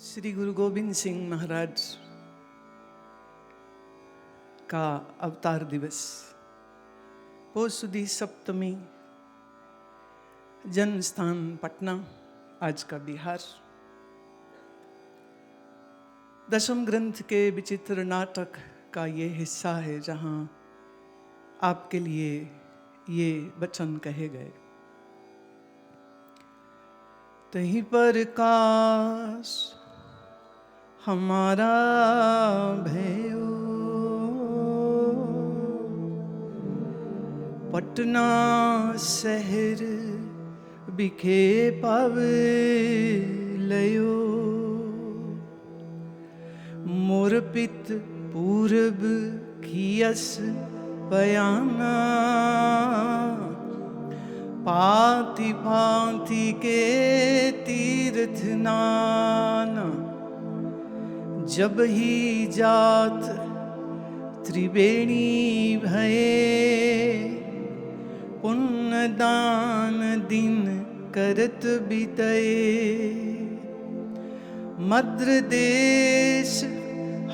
श्री गुरु गोविंद सिंह महाराज का अवतार दिवस, पौष सुदी सप्तमी, जन्म स्थान पटना, आज का बिहार। दशम ग्रंथ के विचित्र नाटक का ये हिस्सा है जहाँ आपके लिए ये वचन कहे गए। तहीं पर काश हमारा भयो, पटना शहर बिखे पावलयो। मोर पित पूरब कियस बयाना, पाति पाति के तीर्थ नाना। जब ही जात त्रिवेणी भये, पुण्य दान दिन करत बितये। मद्र देश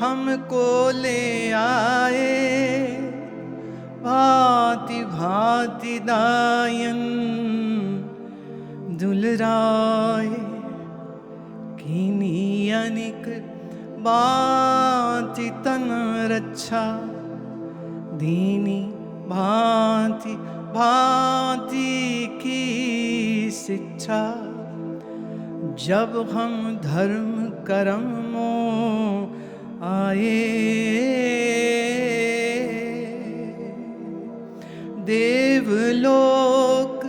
हमको ले आए, भांति भांति दायन दुलराए। कीनी अनिक भांति तन रक्षा, दीनी भांति भांति की शिक्षा। जब हम धर्म कर्मों आए, देवलोक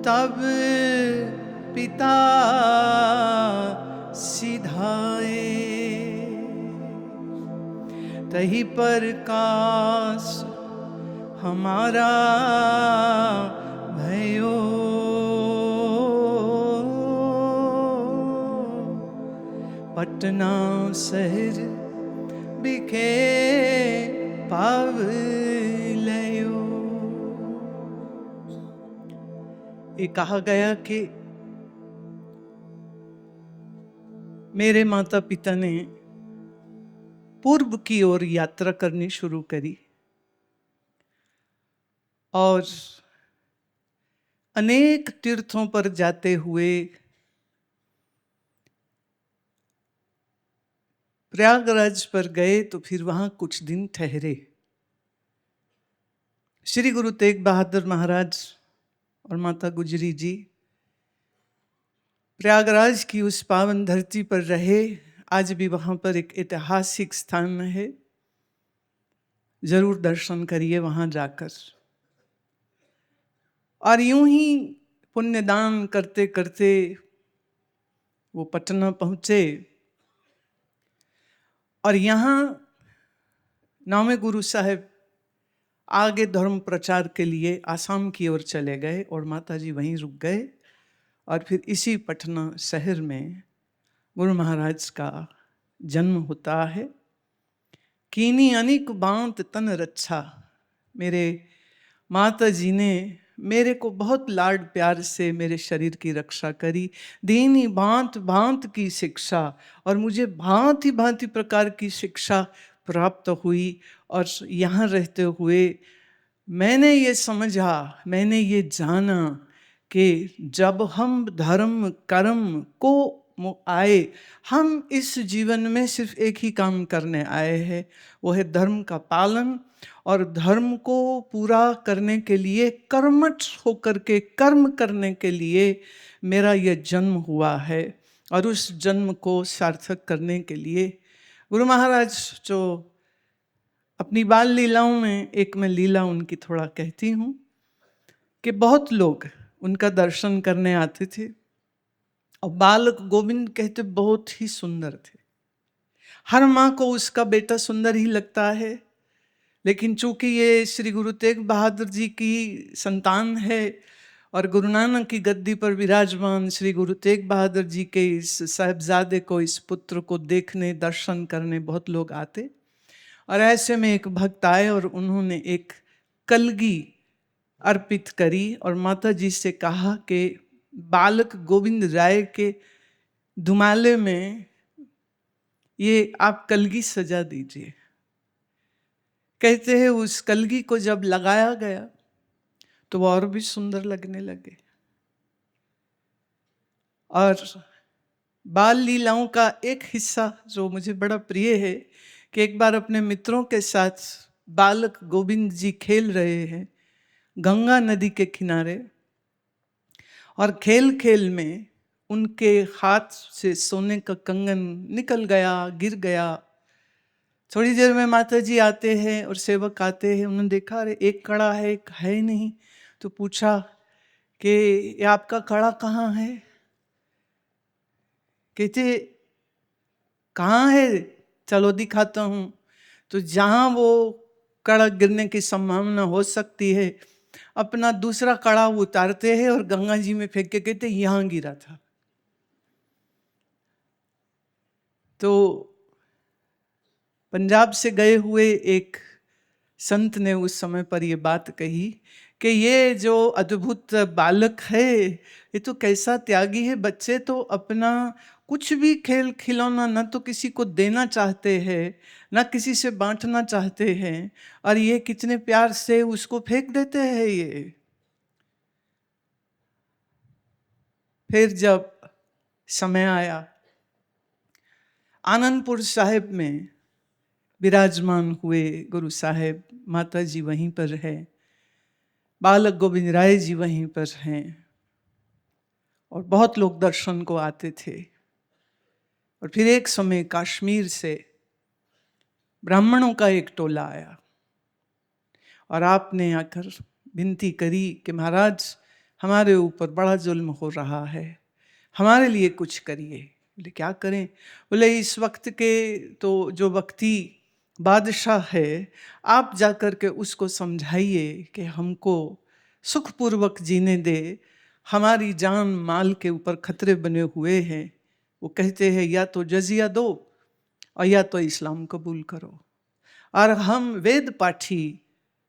तब पिता सिधाए। तही पर काश हमारा भयो, पटना शहर बिखे पावलयो। ये कहा गया कि मेरे माता पिता ने पूर्व की ओर यात्रा करनी शुरू करी और अनेक तीर्थों पर जाते हुए प्रयागराज पर गए तो फिर वहां कुछ दिन ठहरे। श्री गुरु तेग बहादुर महाराज और माता गुजरी जी प्रयागराज की उस पावन धरती पर रहे। आज भी वहां पर एक ऐतिहासिक स्थान है, जरूर दर्शन करिए वहां जाकर। और यूं ही पुण्यदान करते करते वो पटना पहुंचे और यहाँ नामे गुरु साहब आगे धर्म प्रचार के लिए आसाम की ओर चले गए और माता जी वहीं रुक गए। और फिर इसी पटना शहर में गुरु महाराज का जन्म होता है। कीनी अनेक बांत तन रक्षा, मेरे माता जी ने मेरे को बहुत लाड प्यार से मेरे शरीर की रक्षा करी। दीनी भांत भांत की शिक्षा, और मुझे भांति भांति प्रकार की शिक्षा प्राप्त हुई। और यहाँ रहते हुए मैंने ये समझा, मैंने ये जाना कि जब हम धर्म कर्म को आए, हम इस जीवन में सिर्फ एक ही काम करने आए हैं, वो है धर्म का पालन। और धर्म को पूरा करने के लिए, कर्मठ होकर के कर्म करने के लिए मेरा ये जन्म हुआ है। और उस जन्म को सार्थक करने के लिए गुरु महाराज जो अपनी बाल लीलाओं में, एक मैं लीला उनकी थोड़ा कहती हूँ कि बहुत लोग उनका दर्शन करने आते थे और बालक गोविंद कहते बहुत ही सुंदर थे। हर माँ को उसका बेटा सुंदर ही लगता है, लेकिन चूंकि ये श्री गुरु तेग बहादुर जी की संतान है और गुरु नानक की गद्दी पर विराजमान श्री गुरु तेग बहादुर जी के इस साहिबजादे को, इस पुत्र को देखने, दर्शन करने बहुत लोग आते। और ऐसे में एक भक्त आए और उन्होंने एक कलगी अर्पित करी और माता जी से कहा कि बालक गोविंद राय के धुमाले में ये आप कलगी सजा दीजिए। कहते हैं उस कलगी को जब लगाया गया तो वो और भी सुंदर लगने लगे। और बाल लीलाओं का एक हिस्सा जो मुझे बड़ा प्रिय है कि एक बार अपने मित्रों के साथ बालक गोविंद जी खेल रहे हैं गंगा नदी के किनारे, और खेल खेल में उनके हाथ से सोने का कंगन निकल गया, गिर गया। थोड़ी देर में माता जी आते हैं और सेवक आते हैं, उन्होंने देखा अरे एक कड़ा है एक है नहीं, तो पूछा कि ये आपका कड़ा कहाँ है? कहते कहाँ है, चलो दिखाता हूँ। तो जहाँ वो कड़ा गिरने की संभावना हो सकती है अपना दूसरा कड़ा उतारते हैं और गंगा जी में फेंक के कहते यहाँ गिरा था। तो पंजाब से गए हुए एक संत ने उस समय पर ये बात कही कि ये जो अद्भुत बालक है ये तो कैसा त्यागी है। बच्चे तो अपना कुछ भी खेल खिलौना न तो किसी को देना चाहते हैं न किसी से बांटना चाहते हैं, और ये कितने प्यार से उसको फेंक देते हैं। ये फिर जब समय आया आनंदपुर साहिब में विराजमान हुए गुरु साहेब, माता जी वहीं पर है, बालक गोविंद राय जी वहीं पर हैं, और बहुत लोग दर्शन को आते थे। और फिर एक समय कश्मीर से ब्राह्मणों का एक टोला आया और आपने आकर विनती करी कि महाराज हमारे ऊपर बड़ा जुल्म हो रहा है, हमारे लिए कुछ करिए। बोले क्या करें? बोले इस वक्त के तो जो वक्ती बादशाह है आप जाकर के उसको समझाइए कि हमको सुखपूर्वक जीने दे, हमारी जान माल के ऊपर खतरे बने हुए हैं। वो कहते हैं या तो जजिया दो और या तो इस्लाम कबूल करो। और हम वेद पाठी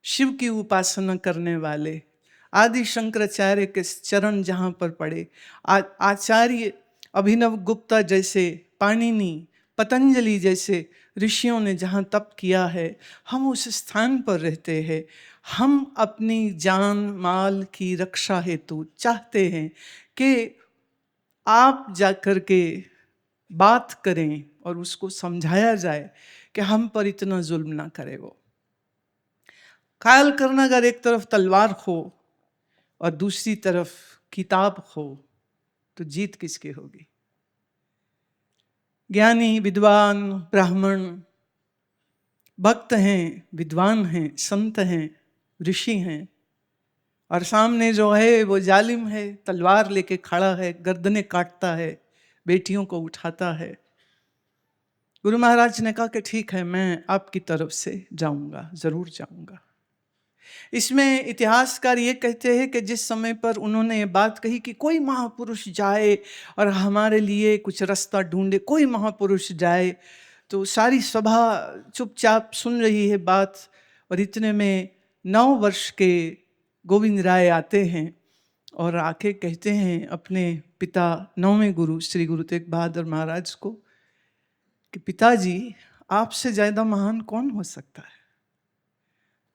शिव की उपासना करने वाले आदि शंकराचार्य के चरण जहाँ पर पड़े, आचार्य अभिनव गुप्ता जैसे, पाणिनि, पतंजलि जैसे ऋषियों ने जहाँ तप किया है, हम उस स्थान पर रहते हैं। हम अपनी जान माल की रक्षा हेतु चाहते हैं कि आप जाकर के बात करें और उसको समझाया जाए कि हम पर इतना जुल्म ना करे। वो कायल करना अगर एक तरफ तलवार हो और दूसरी तरफ किताब हो तो जीत किसकी होगी? ज्ञानी विद्वान ब्राह्मण भक्त हैं, विद्वान हैं, संत हैं, ऋषि हैं, और सामने जो है वो जालिम है, तलवार लेके खड़ा है, गर्दनें काटता है, बेटियों को उठाता है। गुरु महाराज ने कहा कि ठीक है मैं आपकी तरफ से जाऊंगा, जरूर जाऊंगा। इसमें इतिहासकार ये कहते हैं कि जिस समय पर उन्होंने ये बात कही कि कोई महापुरुष जाए और हमारे लिए कुछ रास्ता ढूंढे, कोई महापुरुष जाए, तो सारी सभा चुपचाप सुन रही है बात। और इतने में 9 वर्ष के गोविंद राय आते हैं और आके कहते हैं अपने पिता 9वें गुरु श्री गुरु तेग बहादुर महाराज को कि पिताजी आपसे ज़्यादा महान कौन हो सकता है?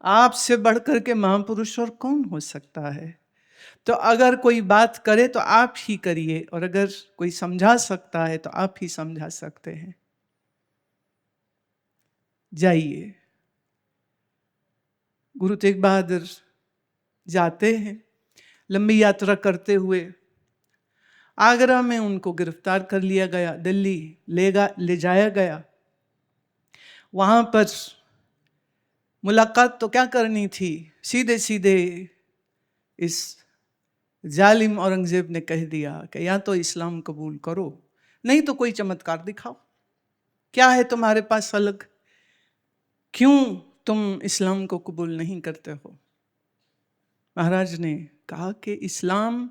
आपसे बढ़कर के महापुरुष और कौन हो सकता है? तो अगर कोई बात करे तो आप ही करिए, और अगर कोई समझा सकता है तो आप ही समझा सकते हैं। जाइए। गुरु तेग बहादुर जाते हैं, लंबी यात्रा करते हुए आगरा में उनको गिरफ्तार कर लिया गया, दिल्ली ले जाया गया। वहां पर मुलाकात तो क्या करनी थी, सीधे सीधे इस जालिम औरंगजेब ने कह दिया कि या तो इस्लाम कबूल करो नहीं तो कोई चमत्कार दिखाओ। क्या है तुम्हारे पास अलग, क्यों तुम इस्लाम को कबूल नहीं करते हो? महाराज ने कहा कि इस्लाम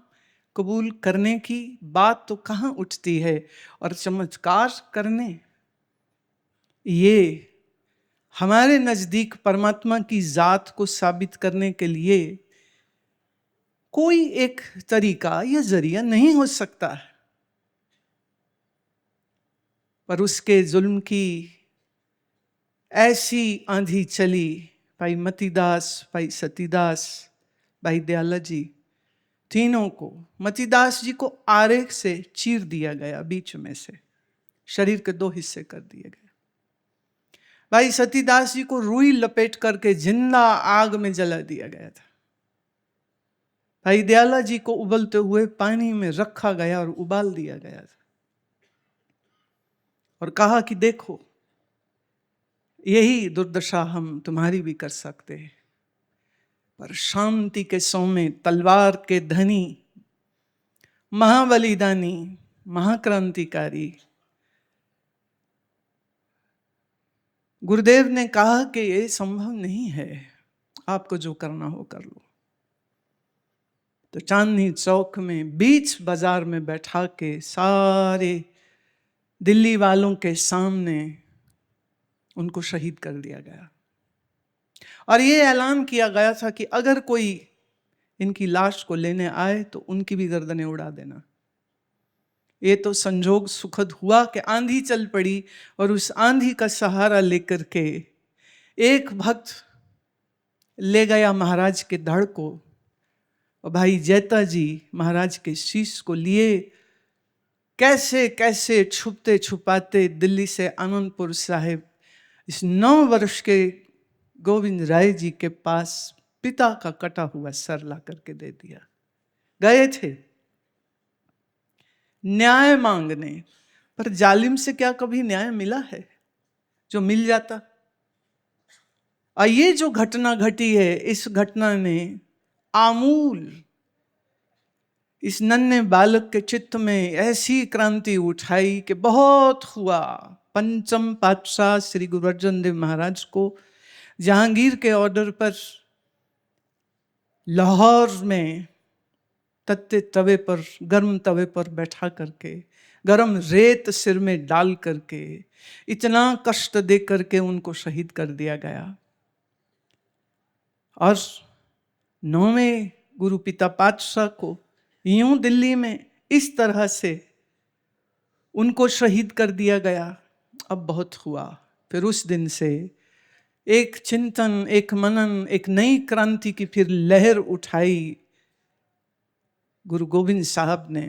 कबूल करने की बात तो कहाँ उठती है, और चमत्कार करने, ये हमारे नजदीक परमात्मा की जात को साबित करने के लिए कोई एक तरीका या जरिया नहीं हो सकता है। पर उसके जुल्म की ऐसी आंधी चली, भाई मतीदास, भाई सतीदास, भाई दयाला जी, तीनों को, मतीदास जी को आरेख से चीर दिया गया, बीच में से शरीर के 2 हिस्से कर दिए गए। भाई सतीदास जी को रुई लपेट करके जिंदा आग में जला दिया गया था। भाई दयाला जी को उबलते हुए पानी में रखा गया और उबाल दिया गया था, और कहा कि देखो यही दुर्दशा हम तुम्हारी भी कर सकते हैं। पर शांति के सोमे तलवार के धनी, महाबलिदानी, महाक्रांतिकारी गुरुदेव ने कहा कि ये संभव नहीं है, आपको जो करना हो कर लो। तो चांदनी चौक में बीच बाजार में बैठा के सारे दिल्ली वालों के सामने उनको शहीद कर दिया गया, और ये ऐलान किया गया था कि अगर कोई इनकी लाश को लेने आए तो उनकी भी गर्दनें उड़ा देना। ये तो संजोग सुखद हुआ कि आंधी चल पड़ी, और उस आंधी का सहारा लेकर के एक भक्त ले गया महाराज के धड़ को, और भाई जैता जी महाराज के शीश को लिए कैसे कैसे छुपते छुपाते दिल्ली से आनंदपुर साहिब इस 9 वर्ष के गोविंद राय जी के पास पिता का कटा हुआ सर ला करके दे दिया। गए थे न्याय मांगने, पर जालिम से क्या कभी न्याय मिला है जो मिल जाता? और ये जो घटना घटी है, इस घटना ने आमूल इस नन्हे बालक के चित्त में ऐसी क्रांति उठाई कि बहुत हुआ। पंचम पातशाह श्री गुरु अर्जन देव महाराज को जहांगीर के ऑर्डर पर लाहौर में तत्ते तवे पर, गर्म तवे पर बैठा करके, गर्म रेत सिर में डाल करके, इतना कष्ट दे करके उनको शहीद कर दिया गया। और 9वें गुरु पिता पातशाह को यूं दिल्ली में इस तरह से उनको शहीद कर दिया गया। अब बहुत हुआ। फिर उस दिन से एक चिंतन, एक मनन, एक नई क्रांति की फिर लहर उठाई गुरु गोविंद साहब ने।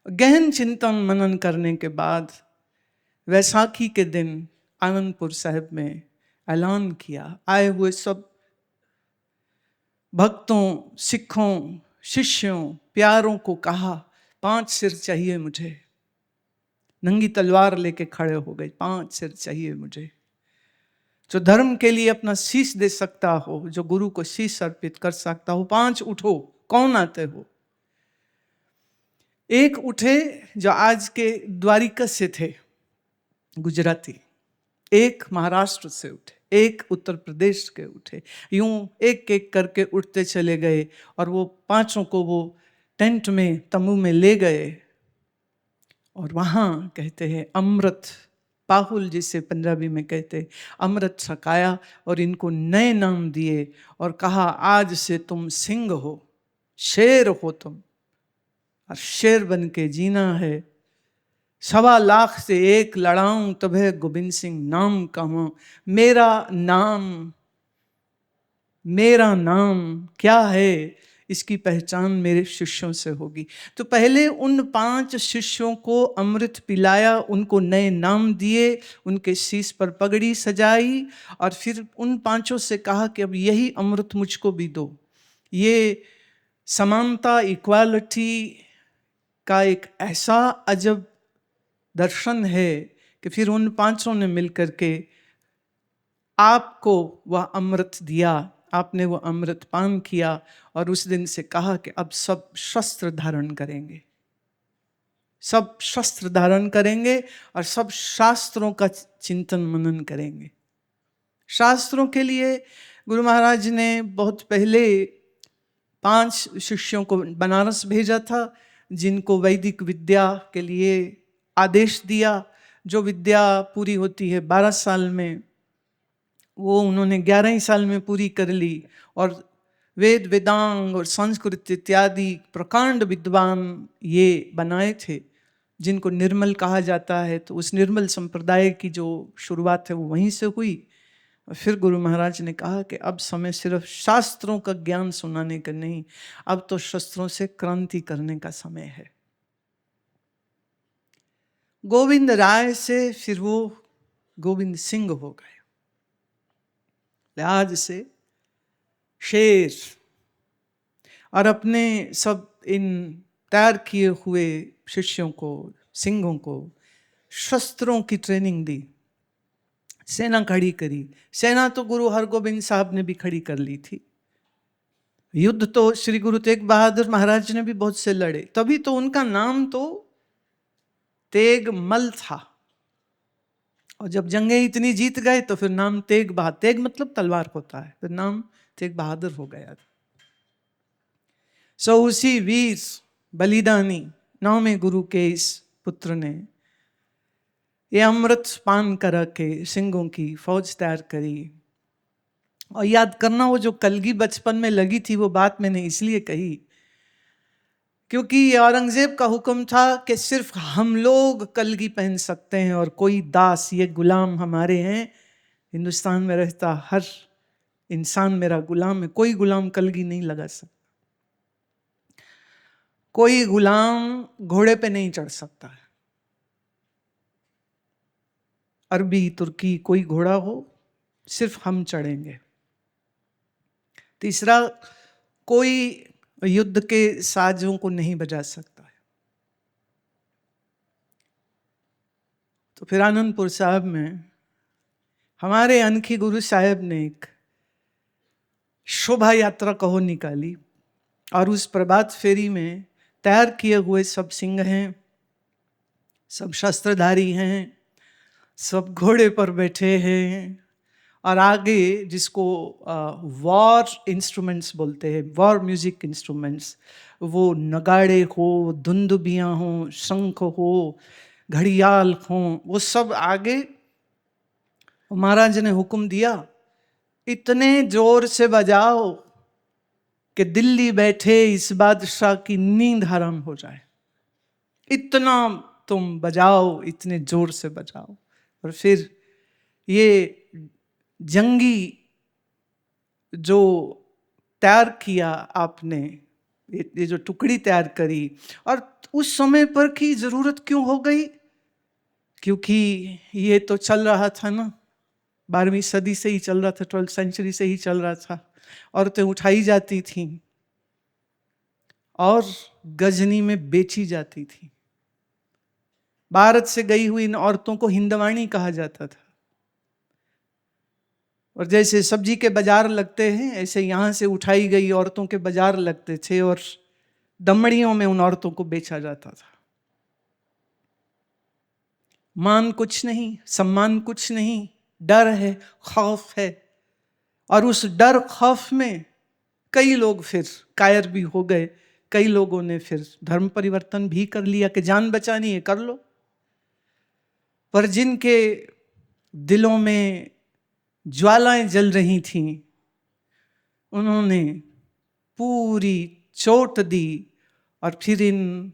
गहन चिंतन मनन करने के बाद वैसाखी के दिन आनंदपुर साहिब में ऐलान किया, आए हुए सब भक्तों, सिखों, शिष्यों, प्यारों को कहा, 5 सिर चाहिए मुझे। नंगी तलवार लेके खड़े हो गए, 5 सिर चाहिए मुझे। जो धर्म के लिए अपना शीश दे सकता हो, जो गुरु को शीश अर्पित कर सकता हो, 5 उठो। कौन आते हो? एक उठे जो आज के द्वारिका से थे, गुजराती। एक महाराष्ट्र से उठे, एक उत्तर प्रदेश के उठे। यूं एक एक करके उठते चले गए, और वो 5 को वो टेंट में, तंबू में ले गए, और वहाँ कहते हैं अमृत पाहुल, जिसे पंजाबी में कहते हैं, अमृत छकाया और इनको नए नाम दिए और कहा आज से तुम सिंह हो, शेर हो तुम, और शेर बन के जीना है। 1.25 लाख से 1 लड़ाऊं तबे गोविंद सिंह नाम कहूं। मेरा नाम क्या है, इसकी पहचान मेरे शिष्यों से होगी। तो पहले उन 5 शिष्यों को अमृत पिलाया, उनको नए नाम दिए, उनके शीश पर पगड़ी सजाई, और फिर उन 5 से कहा कि अब यही अमृत मुझको भी दो। ये समानता, इक्वालिटी का एक ऐसा अजब दर्शन है कि फिर उन 5 ने मिलकर के आपको वह अमृत दिया, आपने वो अमृत पान किया, और उस दिन से कहा कि अब सब शस्त्र धारण करेंगे, सब शस्त्र धारण करेंगे और सब शास्त्रों का चिंतन मनन करेंगे। शास्त्रों के लिए गुरु महाराज ने बहुत पहले 5 शिष्यों को बनारस भेजा था, जिनको वैदिक विद्या के लिए आदेश दिया। जो विद्या पूरी होती है 12 साल में, वो उन्होंने 11 ही साल में पूरी कर ली, और वेद, वेदांग और संस्कृत इत्यादि प्रकांड विद्वान ये बनाए थे। जिनको निर्मल कहा जाता है, तो उस निर्मल संप्रदाय की जो शुरुआत है वो वहीं से हुई। और फिर गुरु महाराज ने कहा कि अब समय सिर्फ शास्त्रों का ज्ञान सुनाने का नहीं, अब तो शस्त्रों से क्रांति करने का समय है। गोविंद राय से फिर वो गोविंद सिंह हो गए। आज से शेर और अपने सब इन तैयार किए हुए शिष्यों को, सिंहों को शस्त्रों की ट्रेनिंग दी, सेना खड़ी करी। सेना तो गुरु हरगोबिंद साहब ने भी खड़ी कर ली थी। युद्ध तो श्री गुरु तेग बहादुर महाराज ने भी बहुत से लड़े, तभी तो उनका नाम तो तेगमल था। और जब जंगें इतनी जीत गए तो फिर नाम तेग बहादुर, तेग मतलब तलवार होता है, फिर नाम तेग बहादुर हो गया। सो उसी वीर बलिदानी 9वें गुरु के इस पुत्र ने ये अमृत पान करा के सिंहों की फौज तैयार करी। और याद करना, वो जो कलगी बचपन में लगी थी, वो बात मैंने इसलिए कही क्योंकि औरंगजेब का हुक्म था कि सिर्फ हम लोग कलगी पहन सकते हैं और कोई दास, ये गुलाम हमारे हैं। हिंदुस्तान में रहता हर इंसान मेरा गुलाम है, कोई गुलाम कलगी नहीं लगा सकता, कोई गुलाम घोड़े पे नहीं चढ़ सकता है। अरबी तुर्की कोई घोड़ा हो, सिर्फ हम चढ़ेंगे। तीसरा, कोई युद्ध के साजों को नहीं बजा सकता है। तो फिर आनंदपुर साहब में हमारे अनखी गुरु साहब ने एक शोभा यात्रा कहो निकाली, और उस प्रभात फेरी में तैयार किए हुए सब सिंह हैं, सब शस्त्रधारी हैं, सब घोड़े पर बैठे हैं, और आगे जिसको वॉर इंस्ट्रूमेंट्स बोलते हैं, वॉर म्यूजिक इंस्ट्रूमेंट्स, वो नगाड़े हो, धुंदुबियाँ हो, शंख हो, घड़ियाल हो, वो सब आगे। महाराज ने हुक्म दिया, इतने जोर से बजाओ कि दिल्ली बैठे इस बादशाह की नींद हराम हो जाए। इतना तुम बजाओ, इतने जोर से बजाओ। और फिर ये जंगी जो तैयार किया आपने, ये जो टुकड़ी तैयार करी, और उस समय पर की जरूरत क्यों हो गई? क्योंकि ये तो चल रहा था ना, 12वीं सदी से ही चल रहा था, 12th सेंचुरी से ही चल रहा था। औरतें उठाई जाती थीं और गजनी में बेची जाती थी। भारत से गई हुई इन औरतों को हिंदवाणी कहा जाता था। और जैसे सब्जी के बाजार लगते हैं, ऐसे यहाँ से उठाई गई औरतों के बाजार लगते थे और दमड़ियों में उन औरतों को बेचा जाता था। मान कुछ नहीं, सम्मान कुछ नहीं, डर है, खौफ है। और उस डर खौफ में कई लोग फिर कायर भी हो गए, कई लोगों ने फिर धर्म परिवर्तन भी कर लिया कि जान बचानी है कर लो। पर जिनके दिलों में ज्वालाएं जल रही थीं, उन्होंने पूरी चोट दी। और फिर इन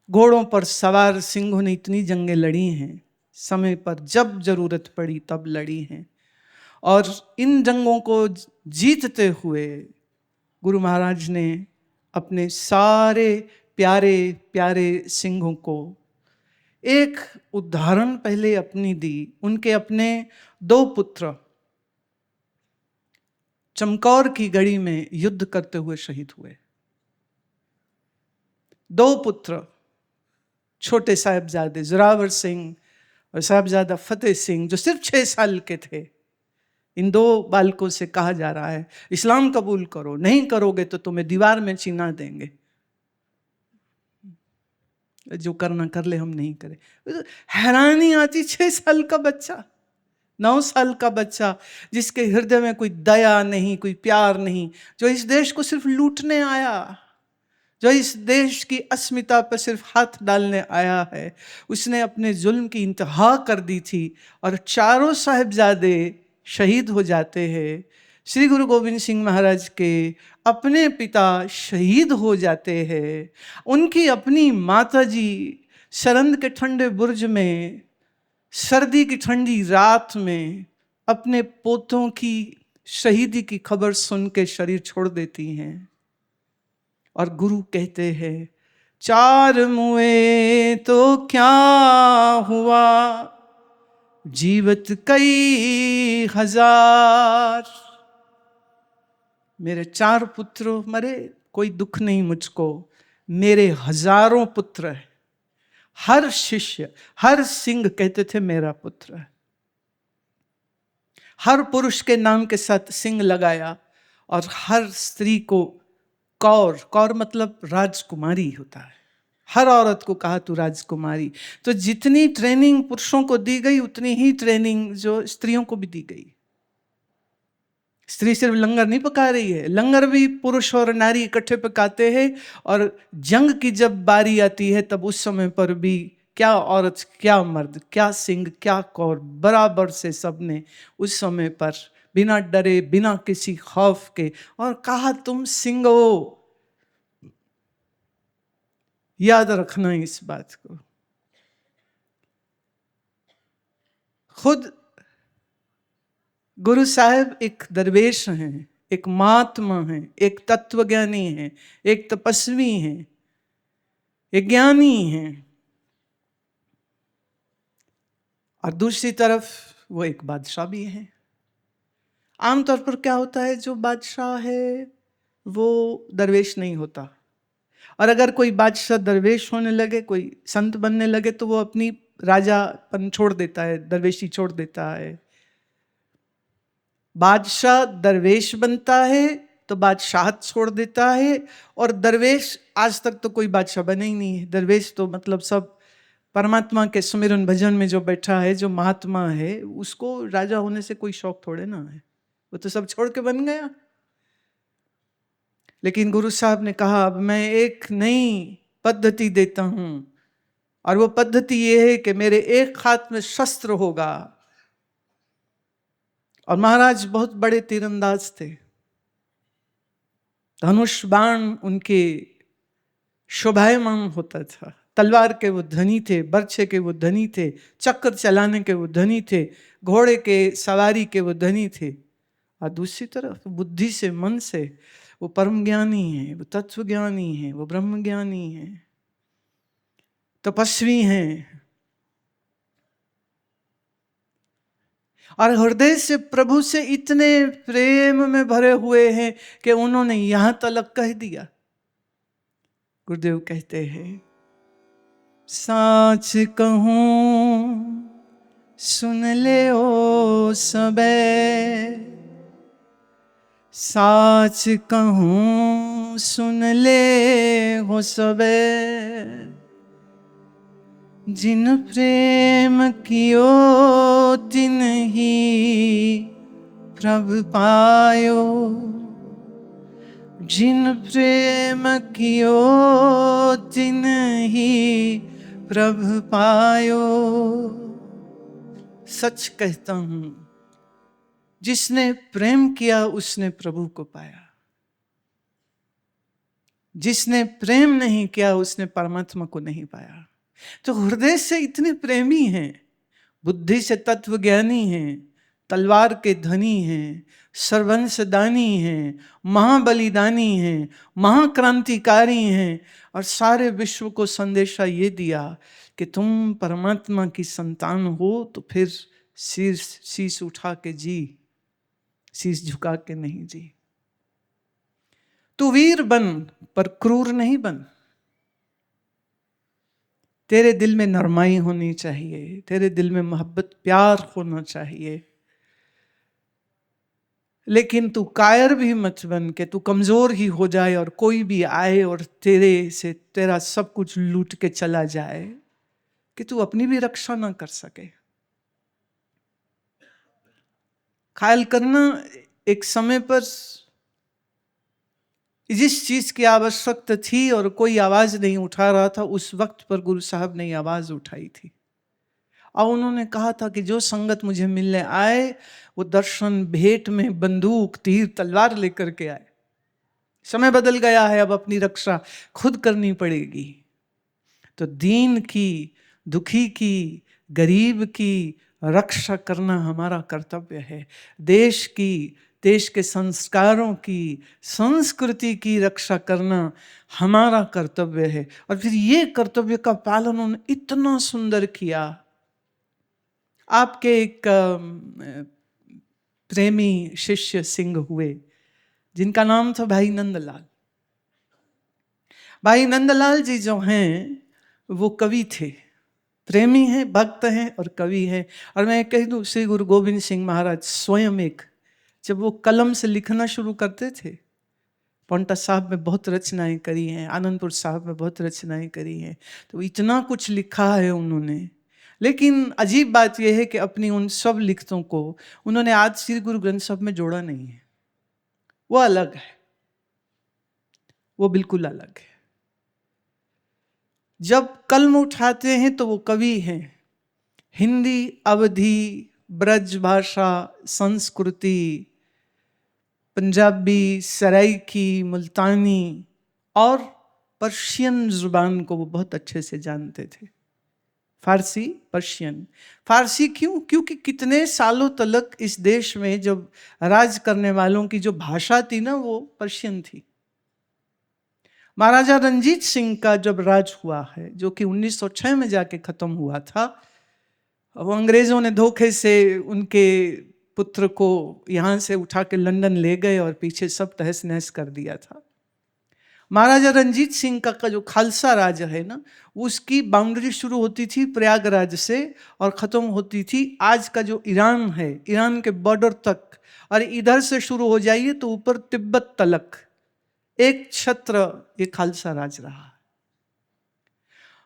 घोड़ों पर सवार सिंहों ने इतनी जंगें लड़ी हैं, समय पर जब जरूरत पड़ी तब लड़ी हैं। और इन जंगों को जीतते हुए गुरु महाराज ने अपने सारे प्यारे प्यारे सिंहों को एक उदाहरण पहले अपनी दी। उनके अपने 2 पुत्र चमकौर की गढ़ी में युद्ध करते हुए शहीद हुए। 2 पुत्र, छोटे साहिबजादे जोरावर सिंह और साहिबजादा फतेह सिंह, जो सिर्फ 6 साल के थे। इन 2 बालकों से कहा जा रहा है, इस्लाम कबूल करो, नहीं करोगे तो तुम्हें दीवार में चिना देंगे। जो करना कर ले, हम नहीं करें। हैरानी आती, 6 साल का बच्चा, 9 साल का बच्चा, जिसके हृदय में कोई दया नहीं, कोई प्यार नहीं, जो इस देश को सिर्फ लूटने आया, जो इस देश की अस्मिता पर सिर्फ हाथ डालने आया है, उसने अपने जुल्म की इंतहा कर दी थी। और 4 साहिबजादे शहीद हो जाते हैं। श्री गुरु गोविंद सिंह महाराज के अपने पिता शहीद हो जाते हैं। उनकी अपनी माताजी सरंद के ठंडे बुर्ज में, सर्दी की ठंडी रात में अपने पोतों की शहीदी की खबर सुन के शरीर छोड़ देती हैं। और गुरु कहते हैं, चार मुए तो क्या हुआ, जीवत कई हजार। मेरे 4 पुत्र मरे, कोई दुख नहीं मुझको, मेरे हजारों पुत्र है। हर शिष्य, हर सिंह कहते थे मेरा पुत्र है। हर पुरुष के नाम के साथ सिंह लगाया, और हर स्त्री को कौर, कौर मतलब राजकुमारी होता है, हर औरत को कहा तू राजकुमारी। तो जितनी ट्रेनिंग पुरुषों को दी गई, उतनी ही ट्रेनिंग जो स्त्रियों को भी दी गई। स्त्री सिर्फ लंगर नहीं पका रही है, लंगर भी पुरुष और नारी इकट्ठे पकाते हैं। और जंग की जब बारी आती है, तब उस समय पर भी क्या औरत, क्या मर्द, क्या सिंह, क्या कौर, बराबर से सबने उस समय पर बिना डरे, बिना किसी खौफ के, और कहा तुम सिंह हो। याद रखना इस बात को। खुद गुरु साहब एक दरवेश हैं, एक महात्मा हैं, एक तत्वज्ञानी हैं, एक तपस्वी हैं, एक ज्ञानी हैं, और दूसरी तरफ वो एक बादशाह भी हैं। आमतौर पर क्या होता है, जो बादशाह है वो दरवेश नहीं होता। और अगर कोई बादशाह दरवेश होने लगे, कोई संत बनने लगे, तो वो अपनी राजापन छोड़ देता है, दरवेशी छोड़ देता है। बादशाह दरवेश बनता है तो बादशाहत छोड़ देता है। और दरवेश आज तक तो कोई बादशाह बने ही नहीं है। दरवेश तो मतलब सब परमात्मा के सुमिरन भजन में जो बैठा है, जो महात्मा है, उसको राजा होने से कोई शौक थोड़े ना है, वो तो सब छोड़ के बन गया। लेकिन गुरु साहब ने कहा, अब मैं एक नई पद्धति देता हूं, और वो पद्धति ये है कि मेरे एक हाथ में शस्त्र होगा। और महाराज बहुत बड़े तीरंदाज थे, धनुष बाण उनके शोभायमान होता था, तलवार के वो धनी थे, बर्छे के वो धनी थे, चक्र चलाने के वो धनी थे, घोड़े के सवारी के वो धनी थे। और दूसरी तरफ बुद्धि से, मन से वो परम ज्ञानी हैं, वो तत्व ज्ञानी हैं, वो ब्रह्म ज्ञानी हैं, तपस्वी हैं, और हृदय से प्रभु से इतने प्रेम में भरे हुए हैं कि उन्होंने यहां तलक कह दिया। गुरुदेव कहते हैं, साच कहूं सुन ले ओ सबे, साच कहूं सुन ले हो सबे, जिन प्रेम कियो तिन ही प्रभु पायो, जिन प्रेम कियो तिन ही प्रभु पायो। सच कहता हूं, जिसने प्रेम किया उसने प्रभु को पाया, जिसने प्रेम नहीं किया उसने परमात्मा को नहीं पाया। तो हृदय से इतने प्रेमी हैं, बुद्धि से तत्वज्ञानी हैं, तलवार के धनी हैं, सर्वंसदानी हैं, महाबलिदानी हैं, महाक्रांतिकारी हैं, और सारे विश्व को संदेशा ये दिया कि तुम परमात्मा की संतान हो तो फिर शीश उठा के जी, शीश झुका के नहीं जी। तू वीर बन पर क्रूर नहीं बन। तेरे दिल में नरमाई होनी चाहिए, तेरे दिल में मोहब्बत प्यार होना चाहिए। लेकिन तू कायर भी मत बन के तू कमजोर ही हो जाए और कोई भी आए और तेरे से तेरा सब कुछ लूट के चला जाए, कि तू अपनी भी रक्षा ना कर सके। ख्याल करना, एक समय पर जिस चीज की आवश्यकता थी और कोई आवाज नहीं उठा रहा था, उस वक्त पर गुरु साहब ने आवाज उठाई थी। और उन्होंने कहा था कि जो संगत मुझे मिलने आए वो दर्शन भेंट में बंदूक, तीर, तलवार लेकर के आए। समय बदल गया है, अब अपनी रक्षा खुद करनी पड़ेगी। तो दीन की, दुखी की, गरीब की रक्षा करना हमारा कर्तव्य है। देश की, देश के संस्कारों की, संस्कृति की रक्षा करना हमारा कर्तव्य है। और फिर ये कर्तव्य का पालन उन्होंने इतना सुंदर किया। आपके एक प्रेमी शिष्य सिंह हुए जिनका नाम था भाई नंदलाल। भाई नंदलाल जी जो हैं वो कवि थे, प्रेमी हैं, भक्त हैं और कवि हैं। और मैं कह दूं, श्री गुरु गोविंद सिंह महाराज स्वयं एक, जब वो कलम से लिखना शुरू करते थे, पौंटा साहब में बहुत रचनाएं करी हैं, आनंदपुर साहब में बहुत रचनाएं करी हैं, तो इतना कुछ लिखा है उन्होंने। लेकिन अजीब बात यह है कि अपनी उन सब लिखतों को उन्होंने आज श्री गुरु ग्रंथ साहब में जोड़ा नहीं है। वो अलग है, वो बिल्कुल अलग है। जब कलम उठाते हैं तो वो कवि हैं। हिंदी, अवधी, ब्रज भाषा, संस्कृति, पंजाबी, सराइकी, मुल्तानी और पर्शियन जुबान को वो बहुत अच्छे से जानते थे। फारसी, पर्शियन। फारसी क्यों? क्योंकि कितने सालों तक इस देश में जब राज करने वालों की जो भाषा थी ना, वो पर्शियन थी। महाराजा रंजीत सिंह का जब राज हुआ है, जो कि 1906 में जाके खत्म हुआ था, वो अंग्रेजों ने धोखे से उनके पुत्र को यहाँ से उठा के लंदन ले गए और पीछे सब तहस नहस कर दिया था। महाराजा रंजीत सिंह का जो खालसा राज है ना, उसकी बाउंड्री शुरू होती थी प्रयागराज से और ख़त्म होती थी आज का जो ईरान है, ईरान के बॉर्डर तक। और इधर से शुरू हो जाइए तो ऊपर तिब्बत तलक एक छत्र ये खालसा राज रहा।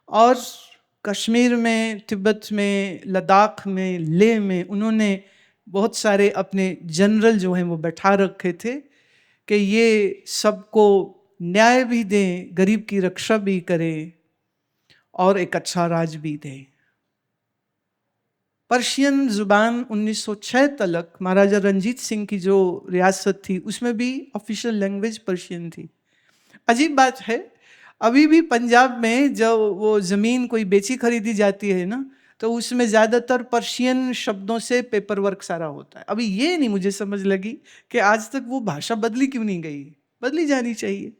और कश्मीर में, तिब्बत में, लद्दाख में, लेह में उन्होंने बहुत सारे अपने जनरल जो हैं वो बैठा रखे थे कि ये सबको न्याय भी दें, गरीब की रक्षा भी करें और एक अच्छा राज भी दें। पर्शियन जुबान 1906 तक महाराजा रंजीत सिंह की जो रियासत थी उसमें भी ऑफिशियल लैंग्वेज पर्शियन थी। अजीब बात है, अभी भी पंजाब में जब वो ज़मीन कोई बेची खरीदी जाती है ना, तो उसमें ज़्यादातर पर्शियन शब्दों से पेपर वर्क सारा होता है। अभी ये नहीं मुझे समझ लगी कि आज तक वो भाषा बदली क्यों नहीं गई। बदली जानी चाहिए,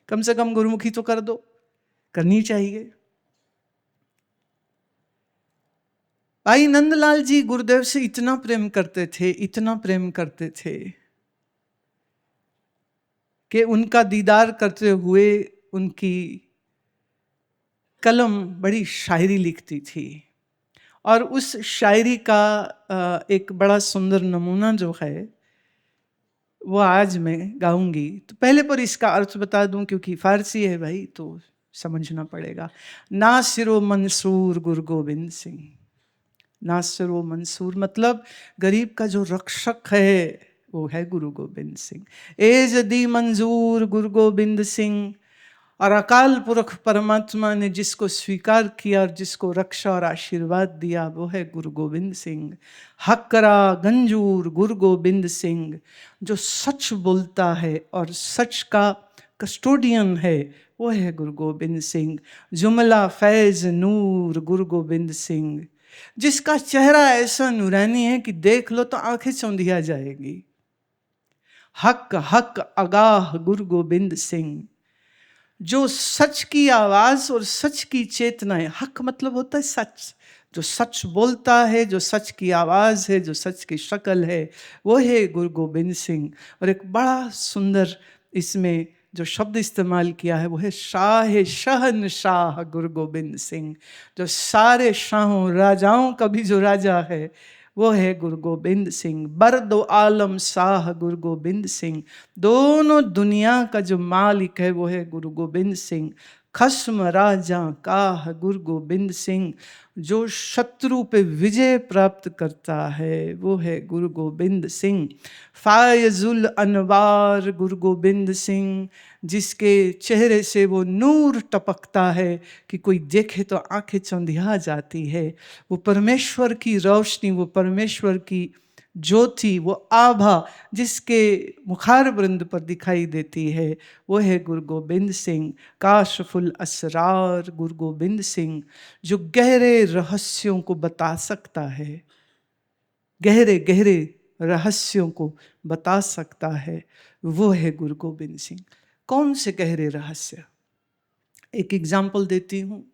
कम से कम गुरुमुखी तो कर दो, करनी चाहिए। भाई नंदलाल जी गुरुदेव से इतना प्रेम करते थे, इतना प्रेम करते थे कि उनका दीदार करते हुए उनकी कलम बड़ी शायरी लिखती थी। और उस शायरी का एक बड़ा सुंदर नमूना जो है वो आज मैं गाऊंगी। तो पहले पर इसका अर्थ बता दूं, क्योंकि फारसी है भाई तो समझना पड़ेगा। नासिरो मंसूर गुरु गोविंद सिंह। नासिरो मंसूर मतलब गरीब का जो रक्षक है वो है गुरु गोविंद सिंह। एज दी मंजूर गुरु गोविंद सिंह। और अकाल पुरख परमात्मा ने जिसको स्वीकार किया और जिसको रक्षा और आशीर्वाद दिया वो है गुरु गोविंद सिंह। हकरा गंजूर गुरु गोविंद सिंह, जो सच बोलता है और सच का कस्टोडियन है वो है गुरु गोविंद सिंह। जुमला फैज नूर गुरु गोविंद सिंह, जिसका चेहरा ऐसा नूरानी है कि देख लो तो आंखें चौंधिया जाएगी। हक हक आगाह गुरु गोविंद सिंह, जो सच की आवाज और सच की चेतना है। हक मतलब होता है सच, जो सच बोलता है, जो सच की आवाज है, जो सच की शक्ल है वो है गुरु गोविंद सिंह। और एक बड़ा सुंदर इसमें जो शब्द इस्तेमाल किया है वो है शाह शहनशाह गुरु गोविंद सिंह, जो सारे शाहों राजाओं का भी जो राजा है वो है गुरु गोविंद सिंह। बर्दो आलम शाह गुरु गोविंद सिंह, दोनों दुनिया का जो मालिक है वो है गुरु गोविंद सिंह। खस्म राजा काह गुरु गोविंद सिंह, जो शत्रु पे विजय प्राप्त करता है वो है गुरु गोविंद सिंह। फायजुल अनवार गुरु गोविंद सिंह, जिसके चेहरे से वो नूर टपकता है कि कोई देखे तो आंखें चौंधिया जाती है। वो परमेश्वर की रोशनी, वो परमेश्वर की ज्योति, वो आभा जिसके मुखार वृंद पर दिखाई देती है, वो है गुरु गोबिंद सिंह। काशफुल असरार गुरु गोबिंद सिंह, जो गहरे रहस्यों को बता सकता है, गहरे गहरे रहस्यों को बता सकता है, वो है गुरु गोबिंद सिंह। कौन से गहरे रहस्य? एक एग्जाम्पल देती हूँ।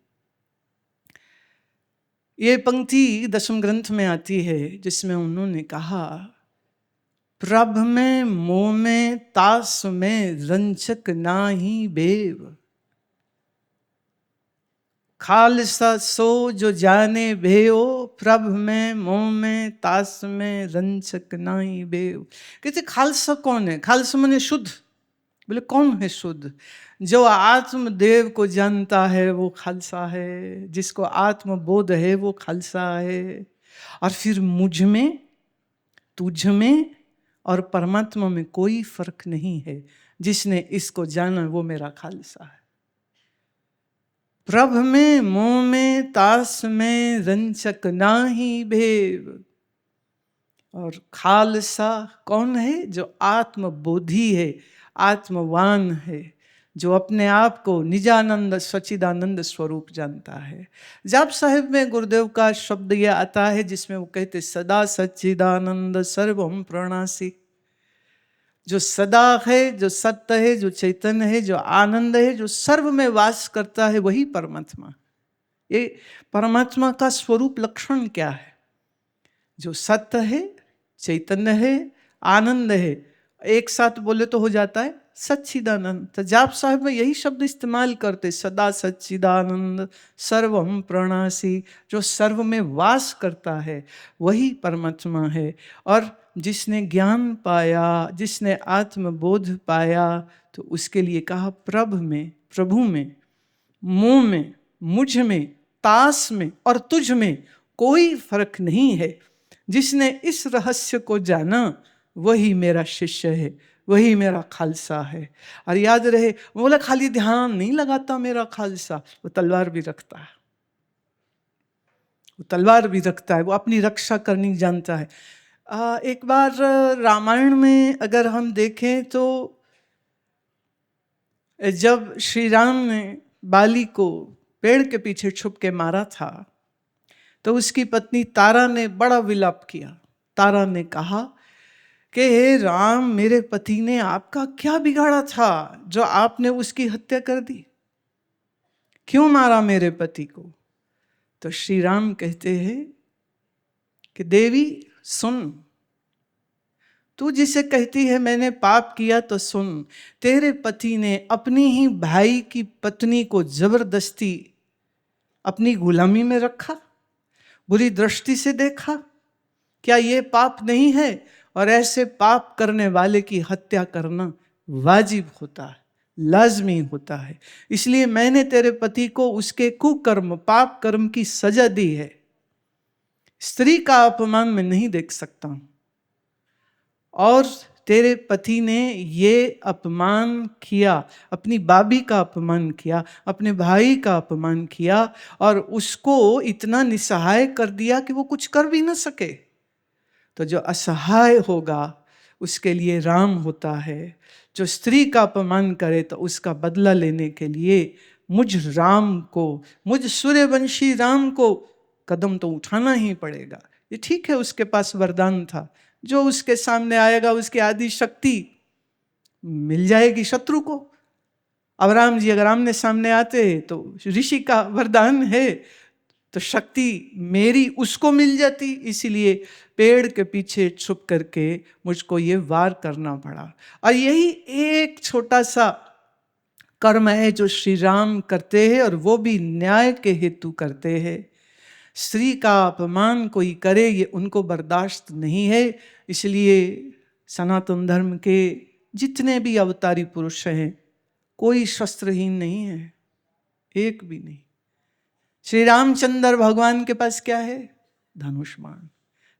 ये पंक्ति दशम ग्रंथ में आती है जिसमें उन्होंने कहा, प्रभ में मोह में तास में रंचक नाही बेव, खालसा सो जो जाने भेओ, प्रभ में मोह में तास में रंचक नाही बेव। कहते खालसा कौन है? खालसा माने शुद्ध। बोले कौन है शुद्ध? जो आत्मदेव को जानता है वो खालसा है, जिसको आत्मबोध है वो खालसा है। और फिर मुझ में, तुझ में और परमात्मा में कोई फर्क नहीं है। जिसने इसको जाना वो मेरा खालसा है। प्रभ में मोह में तास में रंचक नाही भेव। और खालसा कौन है? जो आत्मबोधी है, आत्मवान है, जो अपने आप को निजानंद सच्चिदानंद स्वरूप जानता है। जाप साहिब में गुरुदेव का शब्द यह आता है जिसमें वो कहते सदा सच्चिदानंद सर्वम प्रणासी। जो सदा है, जो सत्य है, जो चैतन्य है, जो आनंद है, जो सर्व में वास करता है, वही परमात्मा। ये परमात्मा का स्वरूप लक्षण क्या है? जो सत्य है, चैतन्य है, आनंद है, एक साथ बोले तो हो जाता है सच्चिदानंद। तो जाप साहब में यही शब्द इस्तेमाल करते, सदा सच्चिदानंद सर्वम प्रणासी। जो सर्व में वास करता है वही परमात्मा है। और जिसने ज्ञान पाया, जिसने आत्मबोध पाया, तो उसके लिए कहा प्रभ में, प्रभु में, मोह में, मुझ में, तास में और तुझ में कोई फर्क नहीं है। जिसने इस रहस्य को जाना वही मेरा शिष्य है, वही मेरा खालसा है। और याद रहे, वो बोला खाली ध्यान नहीं लगाता मेरा खालसा, वो तलवार भी रखता है, वो तलवार भी रखता है, वो अपनी रक्षा करनी जानता है। एक बार रामायण में अगर हम देखें तो जब श्री राम ने बाली को पेड़ के पीछे छुप के मारा था, तो उसकी पत्नी तारा ने बड़ा विलाप किया। तारा ने कहा कि हे राम, मेरे पति ने आपका क्या बिगाड़ा था जो आपने उसकी हत्या कर दी? क्यों मारा मेरे पति को? तो श्री राम कहते हैं कि देवी सुन, तू जिसे कहती है मैंने पाप किया, तो सुन, तेरे पति ने अपनी ही भाई की पत्नी को जबरदस्ती अपनी गुलामी में रखा, बुरी दृष्टि से देखा। क्या ये पाप नहीं है? और ऐसे पाप करने वाले की हत्या करना वाजिब होता है, लाजमी होता है। इसलिए मैंने तेरे पति को उसके कुकर्म, पाप कर्म की सजा दी है। स्त्री का अपमान मैं नहीं देख सकता हूं। और तेरे पति ने ये अपमान किया, अपनी बाबी का अपमान किया, अपने भाई का अपमान किया, और उसको इतना निसहाय कर दिया कि वो कुछ कर भी ना सके। तो जो असहाय होगा उसके लिए राम होता है। जो स्त्री का अपमान करे तो उसका बदला लेने के लिए मुझ राम को, मुझ सूर्यवंशी राम को कदम तो उठाना ही पड़ेगा। ये ठीक है, उसके पास वरदान था, जो उसके सामने आएगा उसकी आदि शक्ति मिल जाएगी शत्रु को। अब राम जी अगर आमने सामने आते तो ऋषि का वरदान है, तो शक्ति मेरी उसको मिल जाती। इसीलिए पेड़ के पीछे छुप करके मुझको ये वार करना पड़ा। और यही एक छोटा सा कर्म है जो श्री राम करते हैं, और वो भी न्याय के हेतु करते हैं। स्त्री का अपमान कोई करे ये उनको बर्दाश्त नहीं है। इसलिए सनातन धर्म के जितने भी अवतारी पुरुष हैं, कोई शस्त्रहीन नहीं है, एक भी नहीं। श्री रामचंद्र भगवान के पास क्या है? धनुष बाण।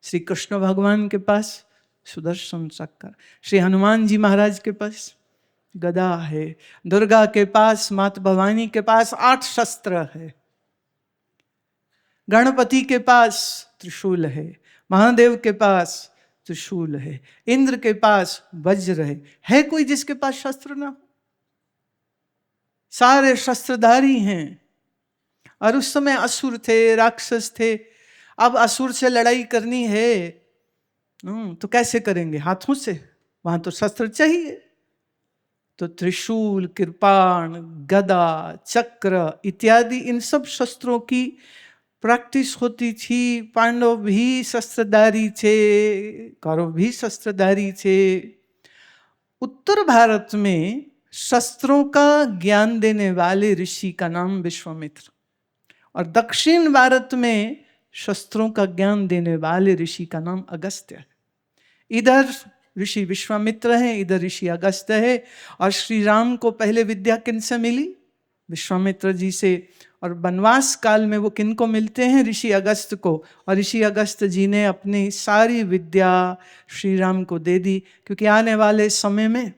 श्री कृष्ण भगवान के पास सुदर्शन चक्र। श्री हनुमान जी महाराज के पास गदा है। दुर्गा के पास, माता भवानी के पास 8 शस्त्र है। गणपति के पास त्रिशूल है। महादेव के पास त्रिशूल है, इंद्र के पास वज्र है कोई जिसके पास शस्त्र ना हो? सारे शस्त्रधारी हैं। और उस समय असुर थे, राक्षस थे। अब असुर से लड़ाई करनी है तो कैसे करेंगे? हाथों से, वहां तो शस्त्र चाहिए। तो त्रिशूल, कृपाण, गदा, चक्र इत्यादि इन सब शस्त्रों की प्रैक्टिस होती थी। पांडव भी शस्त्रधारी थे, कौरव भी शस्त्रधारी थे। उत्तर भारत में शस्त्रों का ज्ञान देने वाले ऋषि का नाम विश्वामित्र, और दक्षिण भारत में शस्त्रों का ज्ञान देने वाले ऋषि का नाम अगस्त्य है। इधर ऋषि विश्वामित्र हैं, इधर ऋषि अगस्त्य है। और श्री राम को पहले विद्या किन से मिली? विश्वामित्र जी से। और वनवास काल में वो किन को मिलते हैं? ऋषि अगस्त्य को। और ऋषि अगस्त्य जी ने अपनी सारी विद्या श्री राम को दे दी, क्योंकि आने वाले समय में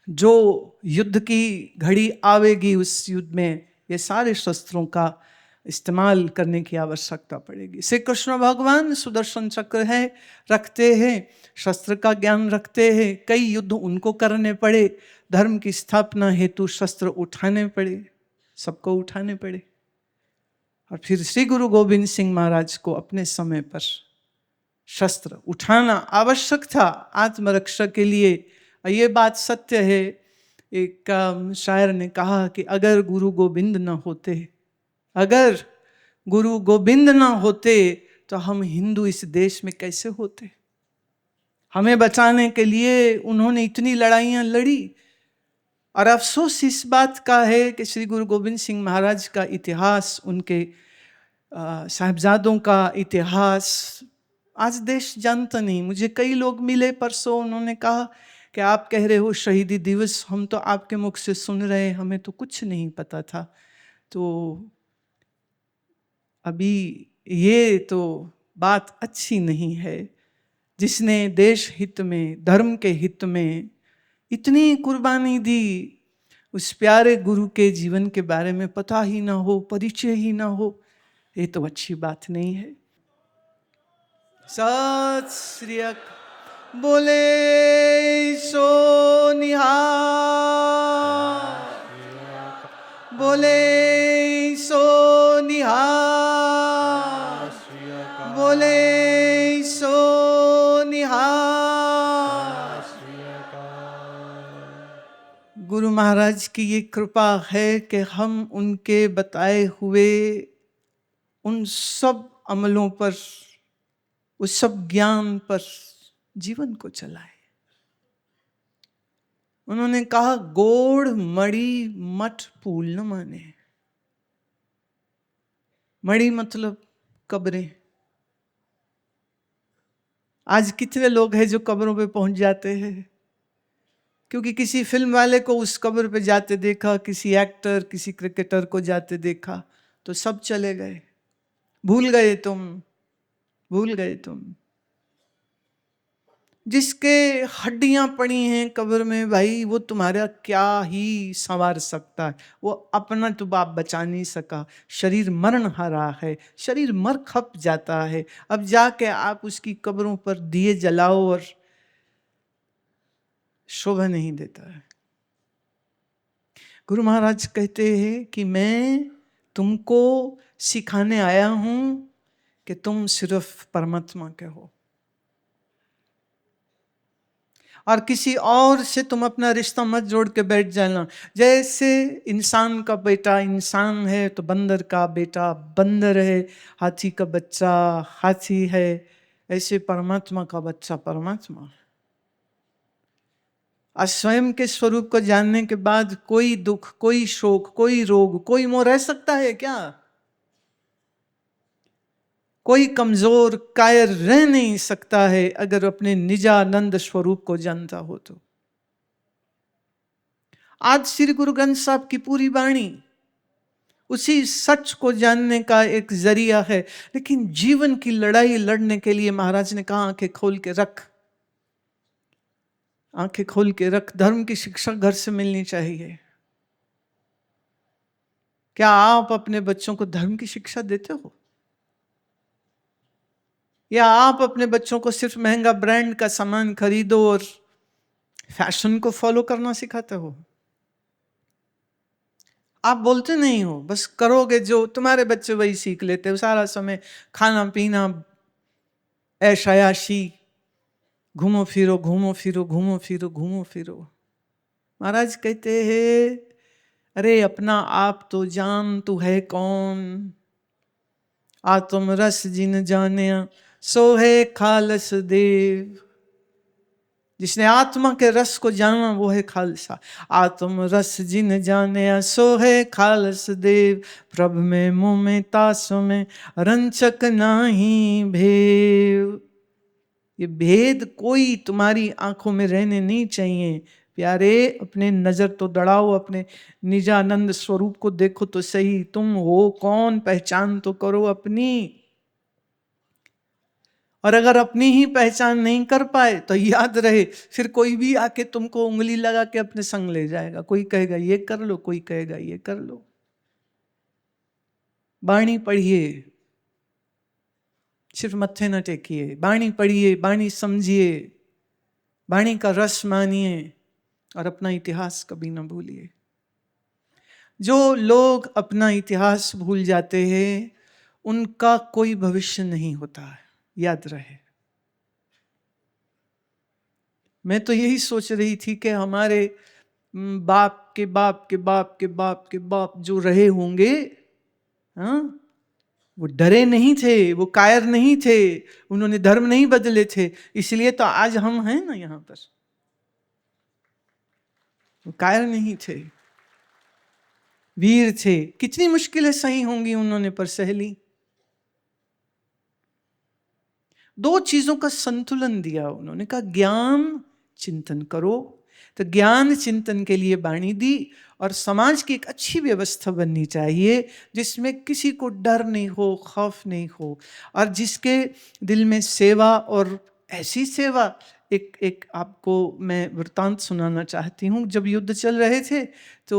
जो युद्ध की घड़ी आवेगी, उस युद्ध में ये सारे शस्त्रों का इस्तेमाल करने की आवश्यकता पड़ेगी। श्री कृष्ण भगवान सुदर्शन चक्र है रखते हैं, शस्त्र का ज्ञान रखते हैं। कई युद्ध उनको करने पड़े, धर्म की स्थापना हेतु शस्त्र उठाने पड़े, सबको उठाने पड़े। और फिर श्री गुरु गोविंद सिंह महाराज को अपने समय पर शस्त्र उठाना आवश्यक था आत्मरक्षा के लिए। और ये बात सत्य है। एक शायर ने कहा कि अगर गुरु गोविंद न होते, अगर गुरु गोविंद ना होते तो हम हिंदू इस देश में कैसे होते? हमें बचाने के लिए उन्होंने इतनी लड़ाइयां लड़ी। और अफसोस इस बात का है कि श्री गुरु गोविंद सिंह महाराज का इतिहास, उनके साहिबजादों का इतिहास आज देश जानता नहीं। मुझे कई लोग मिले परसों, उन्होंने कहा कि आप कह रहे हो शहीदी दिवस, हम तो आपके मुख से सुन रहे हैं, हमें तो कुछ नहीं पता था। तो अभी ये तो बात अच्छी नहीं है। जिसने देश हित में, धर्म के हित में इतनी कुर्बानी दी, उस प्यारे गुरु के जीवन के बारे में पता ही ना हो, परिचय ही ना हो, ये तो अच्छी बात नहीं है। सत श्री अकाल। बोले सो निहाल, बोले सो निहाल, बोले सो निहाल। गुरु महाराज की ये कृपा है कि हम उनके बताए हुए उन सब अमलों पर, उस सब ज्ञान पर जीवन को चलाए। उन्होंने कहा गोड़ मड़ी मठ पूल न माने। मड़ी मतलब कब्रें। आज कितने लोग हैं जो कब्रों पे पहुंच जाते हैं क्योंकि किसी फिल्म वाले को उस कब्र पे जाते देखा, किसी एक्टर, किसी क्रिकेटर को जाते देखा, तो सब चले गए। भूल गए तुम, भूल गए तुम। जिसके हड्डियां पड़ी हैं कब्र में, भाई वो तुम्हारा क्या ही संवार सकता है? वो अपना तो बाप बचा नहीं सका। शरीर मरण हारा है, शरीर मर खप जाता है। अब जाके आप उसकी कब्रों पर दिए जलाओ और शोभा नहीं देता है। गुरु महाराज कहते हैं कि मैं तुमको सिखाने आया हूं कि तुम सिर्फ परमात्मा के हो, और किसी और से तुम अपना रिश्ता मत जोड़ के बैठ जाना। जैसे इंसान का बेटा इंसान है तो बंदर का बेटा बंदर है, हाथी का बच्चा हाथी है, ऐसे परमात्मा का बच्चा परमात्मा। और स्वयं के स्वरूप को जानने के बाद कोई दुख, कोई शोक, कोई रोग, कोई मोह रह सकता है क्या? कोई कमजोर कायर रह नहीं सकता है अगर अपने निजानंद स्वरूप को जानता हो तो। आज श्री गुरु ग्रंथ साहब की पूरी वाणी उसी सच को जानने का एक जरिया है। लेकिन जीवन की लड़ाई लड़ने के लिए महाराज ने कहा आंखें खोल के रख, आंखें खोल के रख। धर्म की शिक्षा घर से मिलनी चाहिए। क्या आप अपने बच्चों को धर्म की शिक्षा देते हो? या आप अपने बच्चों को सिर्फ महंगा ब्रांड का सामान खरीदो और फैशन को फॉलो करना सिखाते हो? आप बोलते नहीं हो, बस करोगे जो तुम्हारे बच्चे वही सीख लेते हो। सारा समय खाना पीना, ऐश-आयाशी, घूमो फिरो घूमो फिरो घूमो फिरो घूमो फिरो। महाराज कहते हैं, अरे अपना आप तो जान, तू है कौन? आत्म रस जिन जाने सो है खालस देव। जिसने आत्मा के रस को जाना वो है खालसा। आत्म रस जिन जाने सो है खालस देव। प्रभ में मुँह में तासों में रंचक नाही भेव। ये भेद कोई तुम्हारी आंखों में रहने नहीं चाहिए प्यारे। अपने नजर तो दौड़ाओ, अपने निजानंद स्वरूप को देखो तो सही। तुम हो कौन, पहचान तो करो अपनी। और अगर अपनी ही पहचान नहीं कर पाए तो याद रहे, फिर कोई भी आके तुमको उंगली लगा के अपने संग ले जाएगा। कोई कहेगा ये कर लो, कोई कहेगा ये कर लो। बाणी पढ़िए, सिर्फ मत्थे न टेकिए। बाणी पढ़िए, बाणी समझिए, बाणी का रस मानिए और अपना इतिहास कभी न भूलिए। जो लोग अपना इतिहास भूल जाते हैं उनका कोई भविष्य नहीं होता है, याद रहे। मैं तो यही सोच रही थी कि हमारे बाप के बाप के बाप के बाप के बाप जो रहे होंगे, हाँ, वो डरे नहीं थे, वो कायर नहीं थे, उन्होंने धर्म नहीं बदले थे, इसलिए तो आज हम हैं ना यहाँ पर। वो कायर नहीं थे, वीर थे। कितनी मुश्किलें सही होंगी उन्होंने, पर सह ली। दो चीजों का संतुलन दिया उन्होंने। कहा ज्ञान चिंतन करो, तो ज्ञान चिंतन के लिए वाणी दी। और समाज की एक अच्छी व्यवस्था बननी चाहिए जिसमें किसी को डर नहीं हो, खौफ नहीं हो, और जिसके दिल में सेवा, और ऐसी सेवा। एक आपको मैं वृत्तांत सुनाना चाहती हूँ। जब युद्ध चल रहे थे तो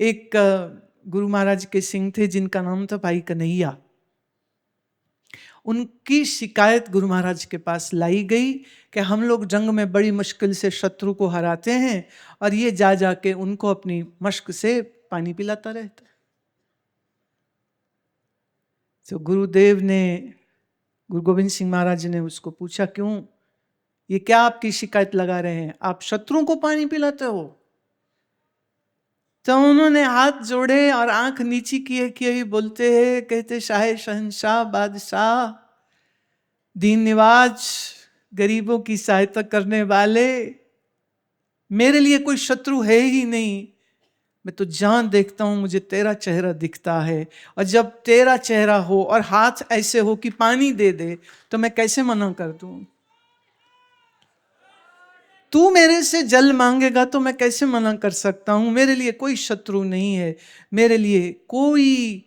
एक गुरु महाराज के सिंह थे जिनका नाम था भाई कन्हैया। उनकी शिकायत गुरु महाराज के पास लाई गई कि हम लोग जंग में बड़ी मुश्किल से शत्रु को हराते हैं और ये जा जाके उनको अपनी मश्क से पानी पिलाता रहता। तो गुरुदेव ने, गुरु गोविंद सिंह महाराज ने उसको पूछा, क्यों, ये क्या आपकी शिकायत लगा रहे हैं, आप शत्रुओं को पानी पिलाते हो? तो उन्होंने हाथ जोड़े और आंख नीची किए किए ही बोलते हैं, कहते, शाह शहंशाह बादशाह, दीन निवाज, गरीबों की सहायता करने वाले, मेरे लिए कोई शत्रु है ही नहीं। मैं तो जहां देखता हूं मुझे तेरा चेहरा दिखता है, और जब तेरा चेहरा हो और हाथ ऐसे हो कि पानी दे दे तो मैं कैसे मना कर दूं? तू मेरे से जल मांगेगा तो मैं कैसे मना कर सकता हूं? मेरे लिए कोई शत्रु नहीं है, मेरे लिए कोई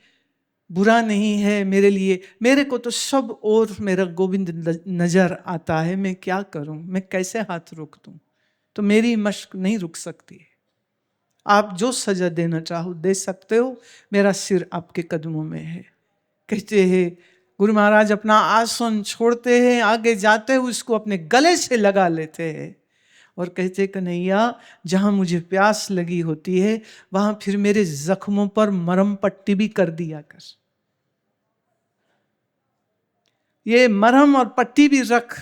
बुरा नहीं है, मेरे को तो सब और मेरा गोविंद नजर आता है। मैं क्या करूं, मैं कैसे हाथ रोक दूं? तो मेरी मश्क नहीं रुक सकती। आप जो सजा देना चाहो दे सकते हो, मेरा सिर आपके कदमों में है। कहते हैं गुरु महाराज अपना आसन छोड़ते हैं, आगे जाते हैं, उसको अपने गले से लगा लेते हैं और कहते, कन्हैया जहां मुझे प्यास लगी होती है वहां फिर मेरे जख्मों पर मरहम पट्टी भी कर दिया कर। ये मरहम और पट्टी भी रख।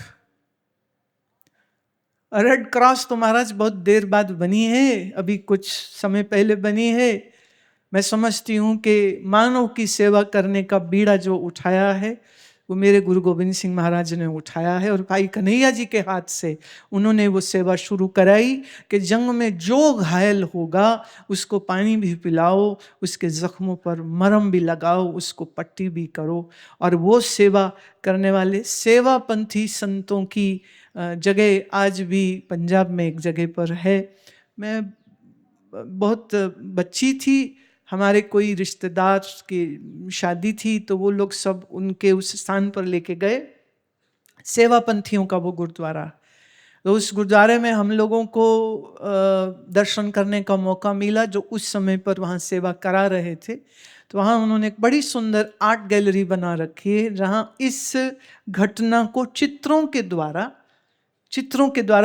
रेड क्रॉस तो महाराज बहुत देर बाद बनी है, अभी कुछ समय पहले बनी है। मैं समझती हूँ कि मानव की सेवा करने का बीड़ा जो उठाया है वो मेरे गुरु गोविंद सिंह महाराज ने उठाया है, और भाई कन्हैया जी के हाथ से उन्होंने वो सेवा शुरू कराई कि जंग में जो घायल होगा उसको पानी भी पिलाओ, उसके जख्मों पर मरहम भी लगाओ, उसको पट्टी भी करो। और वो सेवा करने वाले सेवापंथी संतों की जगह आज भी पंजाब में एक जगह पर है। मैं बहुत बच्ची थी, हमारे कोई रिश्तेदार की शादी थी, तो वो लोग सब उनके उस स्थान पर लेके गए, सेवापंथियों का वो गुरुद्वारा। तो उस गुरुद्वारे में हम लोगों को दर्शन करने का मौका मिला जो उस समय पर वहाँ सेवा करा रहे थे। तो वहाँ उन्होंने एक बड़ी सुंदर आर्ट गैलरी बना रखी है, जहाँ इस घटना को चित्रों के द्वारा,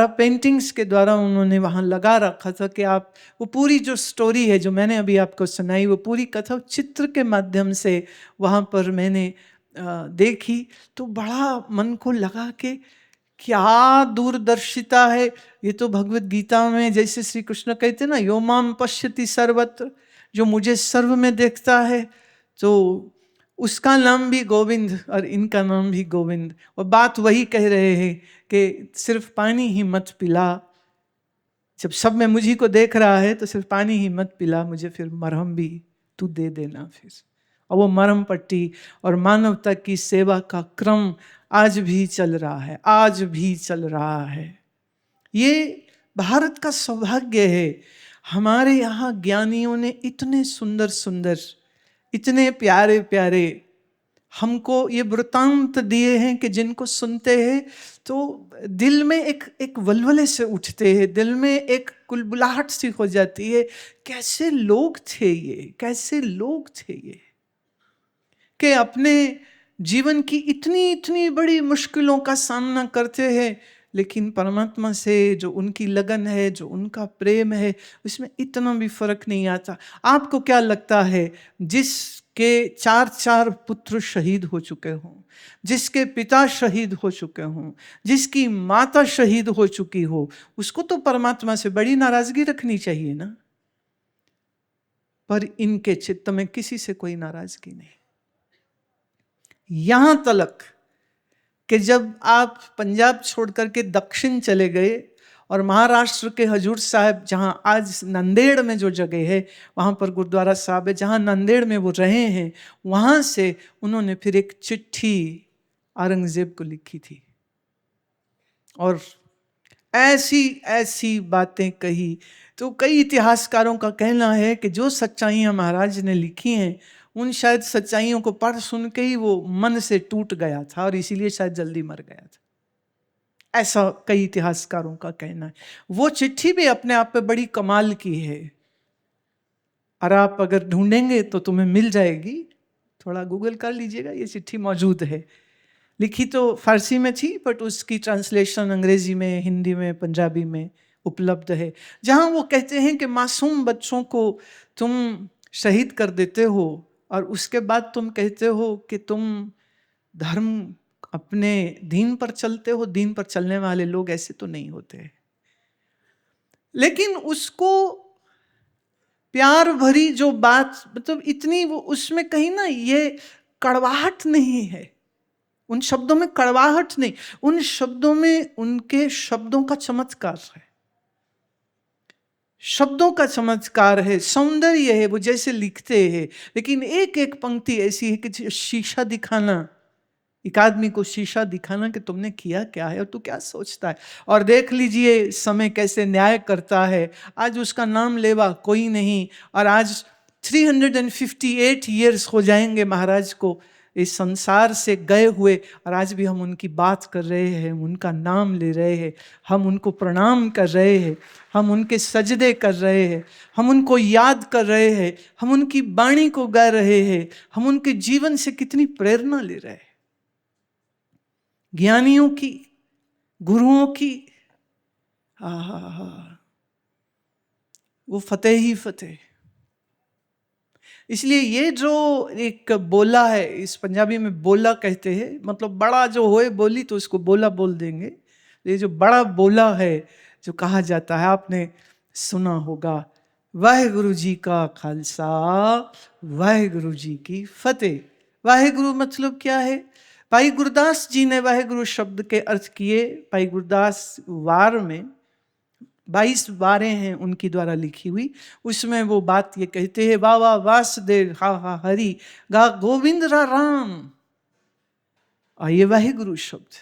पेंटिंग्स के द्वारा उन्होंने वहाँ लगा रखा था कि आप वो पूरी जो स्टोरी है जो मैंने अभी आपको सुनाई, वो पूरी कथा चित्र के माध्यम से वहाँ पर मैंने देखी। तो बड़ा मन को लगा कि क्या दूरदर्शिता है। ये तो भगवत गीता में जैसे श्री कृष्ण कहते ना, यो माम पश्यति सर्वत्र, जो मुझे सर्व में देखता है, तो उसका नाम भी गोविंद और इनका नाम भी गोविंद। और बात वही कह रहे हैं कि सिर्फ पानी ही मत पिला, जब सब में मुझी को देख रहा है तो सिर्फ पानी ही मत पिला, मुझे फिर मरहम भी तू दे देना फिर। और वो मरहम पट्टी और मानवता की सेवा का क्रम आज भी चल रहा है, आज भी चल रहा है। ये भारत का सौभाग्य है, हमारे यहाँ ज्ञानियों ने इतने सुंदर सुंदर, इतने प्यारे प्यारे हमको ये वृतांत दिए हैं कि जिनको सुनते हैं तो दिल में एक वलवले से उठते हैं, दिल में एक कुलबुलाहट सी हो जाती है। कैसे लोग थे ये, कैसे लोग थे ये, कि अपने जीवन की इतनी इतनी बड़ी मुश्किलों का सामना करते हैं, लेकिन परमात्मा से जो उनकी लगन है, जो उनका प्रेम है, उसमें इतना भी फर्क नहीं आता। आपको क्या लगता है, जिसके 4 पुत्र शहीद हो चुके हों, जिसके पिता शहीद हो चुके हों, जिसकी माता शहीद हो चुकी हो, उसको तो परमात्मा से बड़ी नाराजगी रखनी चाहिए ना। पर इनके चित्त में किसी से कोई नाराजगी नहीं। यहां तक कि जब आप पंजाब छोड़ करके दक्षिण चले गए और महाराष्ट्र के हजूर साहब, जहां आज नंदेड़ में जो जगह है वहां पर गुरुद्वारा साहब है, जहां नंदेड़ में वो रहे हैं, वहां से उन्होंने फिर एक चिट्ठी औरंगजेब को लिखी थी और ऐसी ऐसी बातें कही। तो कई इतिहासकारों का कहना है कि जो सच्चाइयां महाराज ने लिखी हैं, उन शायद सच्चाइयों को पढ़ सुन के ही वो मन से टूट गया था और इसीलिए शायद जल्दी मर गया था। ऐसा कई इतिहासकारों का कहना है। वो चिट्ठी भी अपने आप पे बड़ी कमाल की है, और आप अगर ढूंढेंगे तो तुम्हें मिल जाएगी, थोड़ा गूगल कर लीजिएगा, ये चिट्ठी मौजूद है। लिखी तो फारसी में थी, बट उसकी ट्रांसलेशन अंग्रेजी में, हिंदी में, पंजाबी में उपलब्ध है, जहां वो कहते हैं कि मासूम बच्चों को तुम शहीद कर देते हो और उसके बाद तुम कहते हो कि तुम धर्म अपने दीन पर चलते हो। दीन पर चलने वाले लोग ऐसे तो नहीं होते। लेकिन उसको प्यार भरी जो बात, मतलब इतनी वो, उसमें कहीं ना ये कड़वाहट नहीं है, उन शब्दों में कड़वाहट नहीं, उन शब्दों में उनके शब्दों का चमत्कार है, शब्दों का चमत्कार है, सौंदर्य है, वो जैसे लिखते हैं। लेकिन एक एक पंक्ति ऐसी है कि शीशा दिखाना, एक आदमी को शीशा दिखाना कि तुमने किया क्या है और तू क्या सोचता है। और देख लीजिए समय कैसे न्याय करता है। आज उसका नाम लेवा कोई नहीं, और आज 358 ईयर्स हो जाएंगे महाराज को इस संसार से गए हुए, और आज भी हम उनकी बात कर रहे हैं, उनका नाम ले रहे हैं, हम उनको प्रणाम कर रहे हैं, हम उनके सजदे कर रहे हैं, हम उनको याद कर रहे हैं, हम उनकी वाणी को गा रहे हैं, हम उनके जीवन से कितनी प्रेरणा ले रहे हैं, ज्ञानियों की, गुरुओं की। वो फतेह ही फतेह। इसलिए ये जो एक बोला है, इस पंजाबी में बोला कहते हैं, मतलब बड़ा जो होए बोली तो उसको बोला बोल देंगे। ये जो बड़ा बोला है जो कहा जाता है, आपने सुना होगा, वाहेगुरु जी का खालसा, वाहेगुरु जी की फतेह। वाहेगुरु मतलब क्या है? भाई गुरदास जी ने वाहेगुरु शब्द के अर्थ किए। भाई गुरदास वार में 22 वारें हैं उनकी द्वारा लिखी हुई, उसमें वो बात ये कहते हैं, वाह वाह वासुदेव, हा हा हरि, गा गोविंद रा राम। और ये वाहेगुरु शब्द,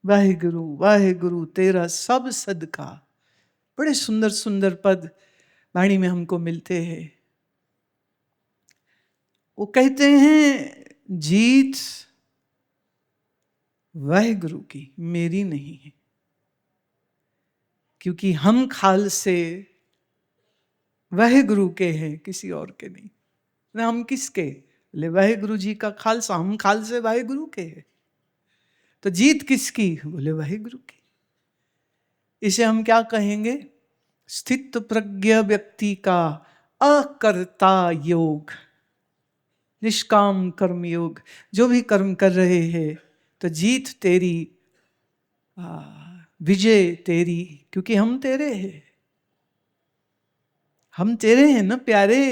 वाहेगुरु वाहेगुरु तेरा सब सदका, बड़े सुंदर सुंदर पद वाणी में हमको मिलते हैं। वो कहते हैं, जीत वाहेगुरु की, मेरी नहीं है, क्योंकि हम खाल से वाहेगुरु के हैं, किसी और के नहीं। हम किसके? बोले वाहे गुरु जी का खालसा, हम खालसे वाहे गुरु के हैं। तो जीत किसकी? बोले वाहे गुरु की। इसे हम क्या कहेंगे? स्थित प्रज्ञ व्यक्ति का अकर्ता योग, निष्काम कर्म योग। जो भी कर्म कर रहे हैं तो जीत तेरी, विजय तेरी, क्योंकि हम तेरे हैं, हम तेरे हैं ना प्यारे।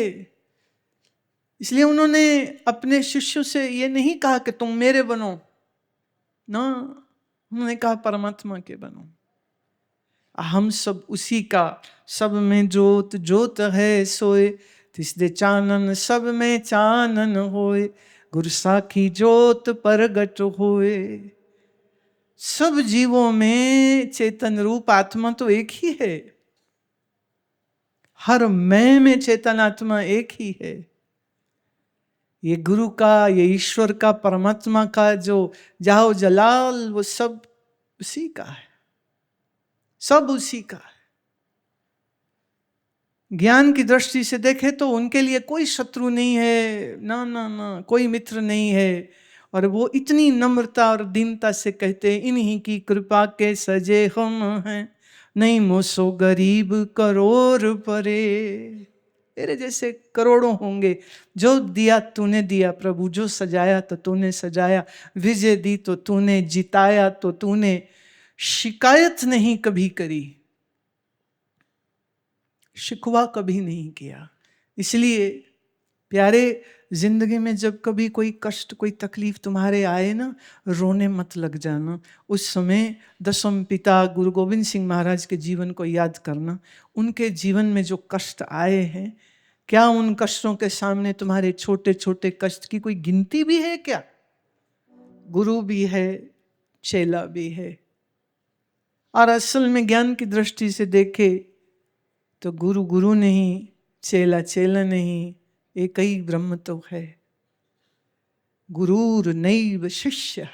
इसलिए उन्होंने अपने शिष्यों से ये नहीं कहा कि तुम मेरे बनो ना, उन्होंने कहा परमात्मा के बनो। हम सब उसी का, सब में जोत जोत है सोए, तिसदे चानन सब में चानन होए, गुरु साखी जोत प्रगट होए। सब जीवों में चेतन रूप आत्मा तो एक ही है, हर मैं में चेतन आत्मा एक ही है। ये गुरु का, ये ईश्वर का, परमात्मा का जो जाहो जलाल, वो सब उसी का है, सब उसी का है। ज्ञान की दृष्टि से देखे तो उनके लिए कोई शत्रु नहीं है, ना ना ना, कोई मित्र नहीं है। और वो इतनी नम्रता और दीनता से कहते हैं, इन्हीं की कृपा के सजे हम हैं, नहीं मोसो गरीब करोड़ परे। तेरे जैसे करोड़ों होंगे, जो दिया तूने दिया प्रभु, जो सजाया तो तूने सजाया, विजय दी तो तूने, जिताया तो तूने, शिकायत नहीं कभी करी, शिकवा कभी नहीं किया। इसलिए प्यारे, जिंदगी में जब कभी कोई कष्ट, कोई तकलीफ तुम्हारे आए ना, रोने मत लग जाना। उस समय दसम पिता गुरु गोविंद सिंह महाराज के जीवन को याद करना। उनके जीवन में जो कष्ट आए हैं, क्या उन कष्टों के सामने तुम्हारे छोटे छोटे कष्ट की कोई गिनती भी है क्या? गुरु भी है, चेला भी है। और असल में ज्ञान की दृष्टि से देखे तो गुरु गुरु नहीं, चेला चेला नहीं, एक ही ब्रह्म तो है। गुरुर नैव शिष्य,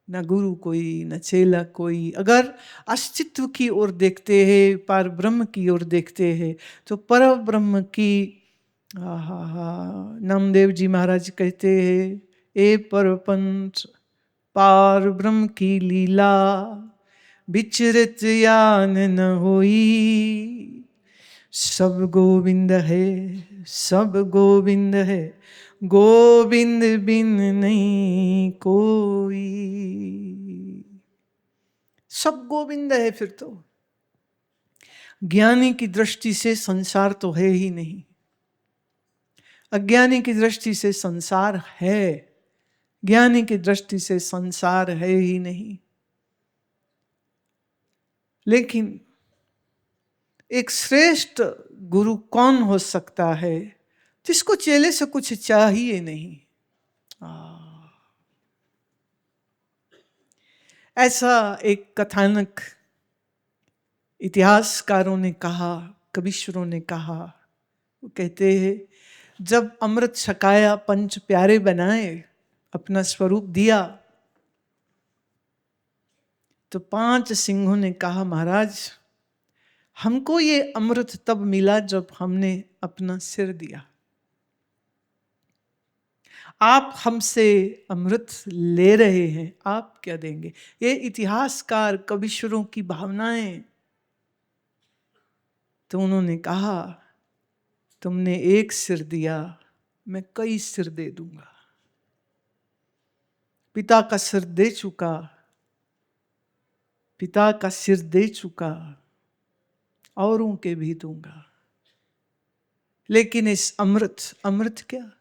न गुरु कोई न चेला कोई। अगर अस्तित्व की ओर देखते हैं, पर ब्रह्म की ओर देखते हैं, तो पर ब्रह्म की, नामदेव जी महाराज कहते हैं, ए परपंच पार ब्रह्म की लीला, विचरित यान न होई, सब गोविंद है, सब गोविंद है, गोविंद बिन नहीं कोई। सब गोविंद है। फिर तो ज्ञानी की दृष्टि से संसार तो है ही नहीं, अज्ञानी की दृष्टि से संसार है, ज्ञानी की दृष्टि से संसार है ही नहीं। लेकिन एक श्रेष्ठ गुरु कौन हो सकता है? जिसको चेले से कुछ चाहिए नहीं। ऐसा एक कथानक इतिहासकारों ने कहा, कविश्वरों ने कहा। वो कहते हैं, जब अमृत छकाया, पंच प्यारे बनाए, अपना स्वरूप दिया, तो 5 सिंहों ने कहा, महाराज हमको ये अमृत तब मिला जब हमने अपना सिर दिया। आप हमसे अमृत ले रहे हैं, आप क्या देंगे? ये इतिहासकार कविश्वरों की भावनाएं। तो उन्होंने कहा, तुमने एक सिर दिया, मैं कई सिर दे दूंगा। पिता का सिर दे चुका, पिता का सिर दे चुका, औरों के भी दूंगा। लेकिन इस अमृत क्या?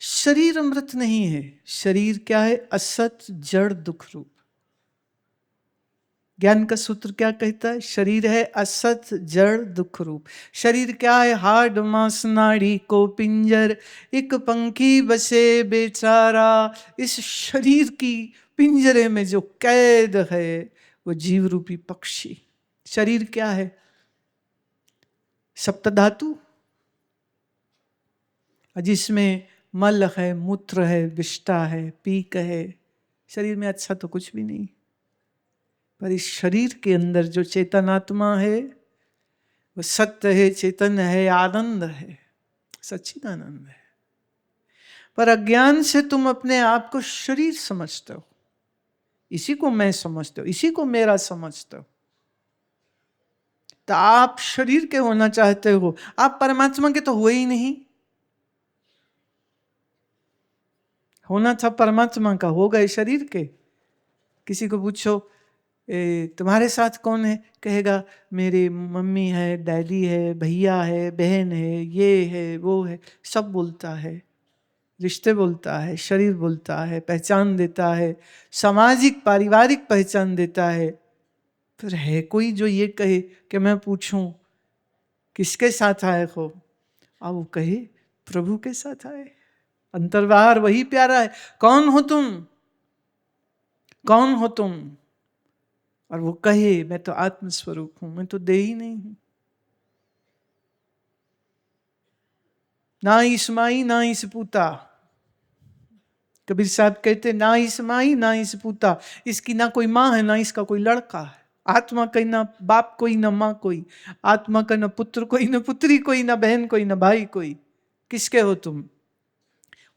शरीर अमृत नहीं है। शरीर क्या है? असत, जड़, दुख रूप। ज्ञान का सूत्र क्या कहता है? शरीर है असत, जड़, दुख रूप। शरीर क्या है? हाड, मांस, नाड़ी को पिंजर, एक पंखी बसे बेचारा। इस शरीर की पिंजरे में जो कैद है वो जीव रूपी पक्षी। शरीर क्या है? सप्तधातु, जिसमें मल है, मूत्र है, विष्ठा है, पीक है। शरीर में अच्छा तो कुछ भी नहीं, पर इस शरीर के अंदर जो चेतन आत्मा है वो सत्य है, चेतन है, आनंद है। सच्चिदानंद है। पर अज्ञान से तुम अपने आप को शरीर समझते हो, इसी को मैं समझते हो, इसी को मेरा समझते हो। तो आप शरीर के होना चाहते हो, आप परमात्मा के तो हुए ही नहीं। होना था परमात्मा का, हो गए शरीर के। किसी को पूछो तुम्हारे साथ कौन है, कहेगा मेरी मम्मी है, डैडी है, भैया है, बहन है, ये है, वो है, सब बोलता है। रिश्ते बोलता है, शरीर बोलता है, पहचान देता है, सामाजिक पारिवारिक पहचान देता है। फिर है कोई जो ये कहे कि मैं पूछूं किसके साथ आए हो, अब वो कहे प्रभु के साथ आए। अंतर्बाहर वही प्यारा है। कौन हो तुम, कौन हो तुम? और वो कहे मैं तो आत्मस्वरूप हूं, मैं तो दे ही नहीं हूं। ना इस माई ना इस पूता, कबीर साहब कहते ना इस माई ना इस पूता, इसकी ना कोई माँ है ना इसका कोई लड़का है। आत्मा का ना बाप कोई ना माँ कोई, आत्मा का ना पुत्र कोई ना पुत्री कोई, ना बहन कोई ना भाई कोई। किसके हो तुम?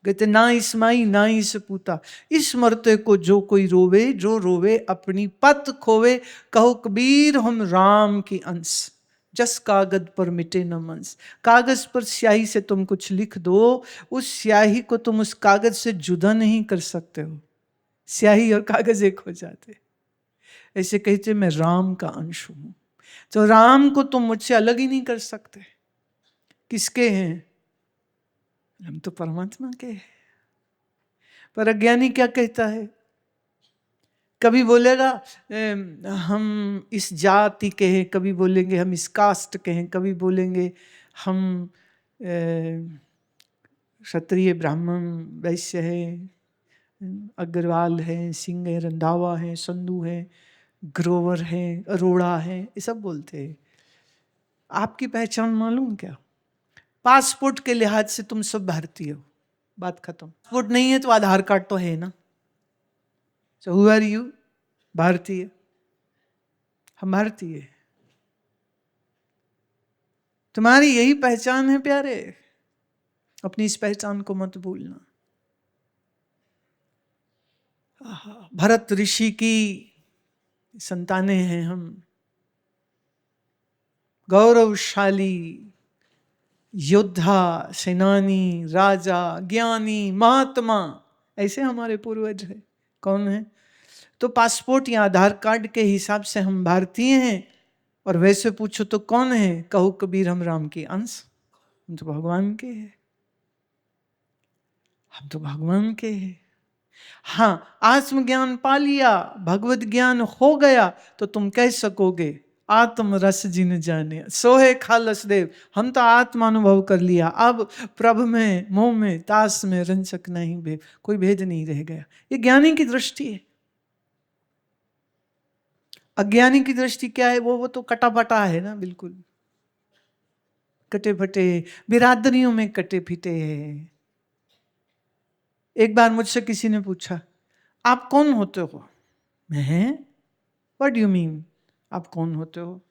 कहते ना इस माई ना इस पूता, इस मरते को जो कोई रोवे, जो रोवे अपनी पत खोवे। कहो कबीर हम राम की अंश, जस कागज पर मिटे न मंस। कागज पर स्याही से तुम कुछ लिख दो, उस स्याही को तुम उस कागज से जुदा नहीं कर सकते हो। स्याही और कागज एक हो जाते। ऐसे कहते मैं राम का अंश हूं, तो राम को तुम मुझसे अलग ही नहीं कर सकते। किसके हैं? हम तो परमात्मा के हैं। पर अज्ञानी क्या कहता है? कभी बोलेगा हम इस जाति के हैं, कभी बोलेंगे हम इस कास्ट के हैं, कभी बोलेंगे हम क्षत्रिय ब्राह्मण वैश्य है, अग्रवाल है, सिंह है, रंधावा है, संधू है, ग्रोवर है, अरोड़ा है, ये सब बोलते हैं। आपकी पहचान मालूम क्या? पासपोर्ट के लिहाज से तुम सब भारतीय हो, बात खत्म। पासपोर्ट नहीं है तो आधार कार्ड तो है ना। So who are you? भारतीय। हम भारतीय। तुम्हारी यही पहचान है प्यारे, अपनी इस पहचान को मत भूलना। भरत ऋषि की संतानें हैं हम, गौरवशाली योद्धा, सेनानी, राजा, ज्ञानी, महात्मा, ऐसे हमारे पूर्वज हैं। कौन है? तो पासपोर्ट या आधार कार्ड के हिसाब से हम भारतीय हैं, और वैसे पूछो तो कौन है? कहो कबीर हम राम के अंश, हम तो भगवान के हैं, हम तो भगवान के हैं। हाँ, आत्मज्ञान पा लिया, भगवत ज्ञान हो गया, तो तुम कह सकोगे आत्म रस जिन जाने सोहे खालस देव। हम तो आत्मा अनुभव कर लिया, अब प्रभ में, मोह में, तास में रंचक नहीं भेद, कोई भेद नहीं रह गया। ये ज्ञानी की दृष्टि है। अज्ञानी की दृष्टि क्या है? वो तो कटा फटा है ना, बिल्कुल कटे फटे, बिरादरियों में कटे फिटे हैं। एक बार मुझसे किसी ने पूछा आप कौन होते हो? मैं, व्हाट डू यू मीन? आप कौन होते हो?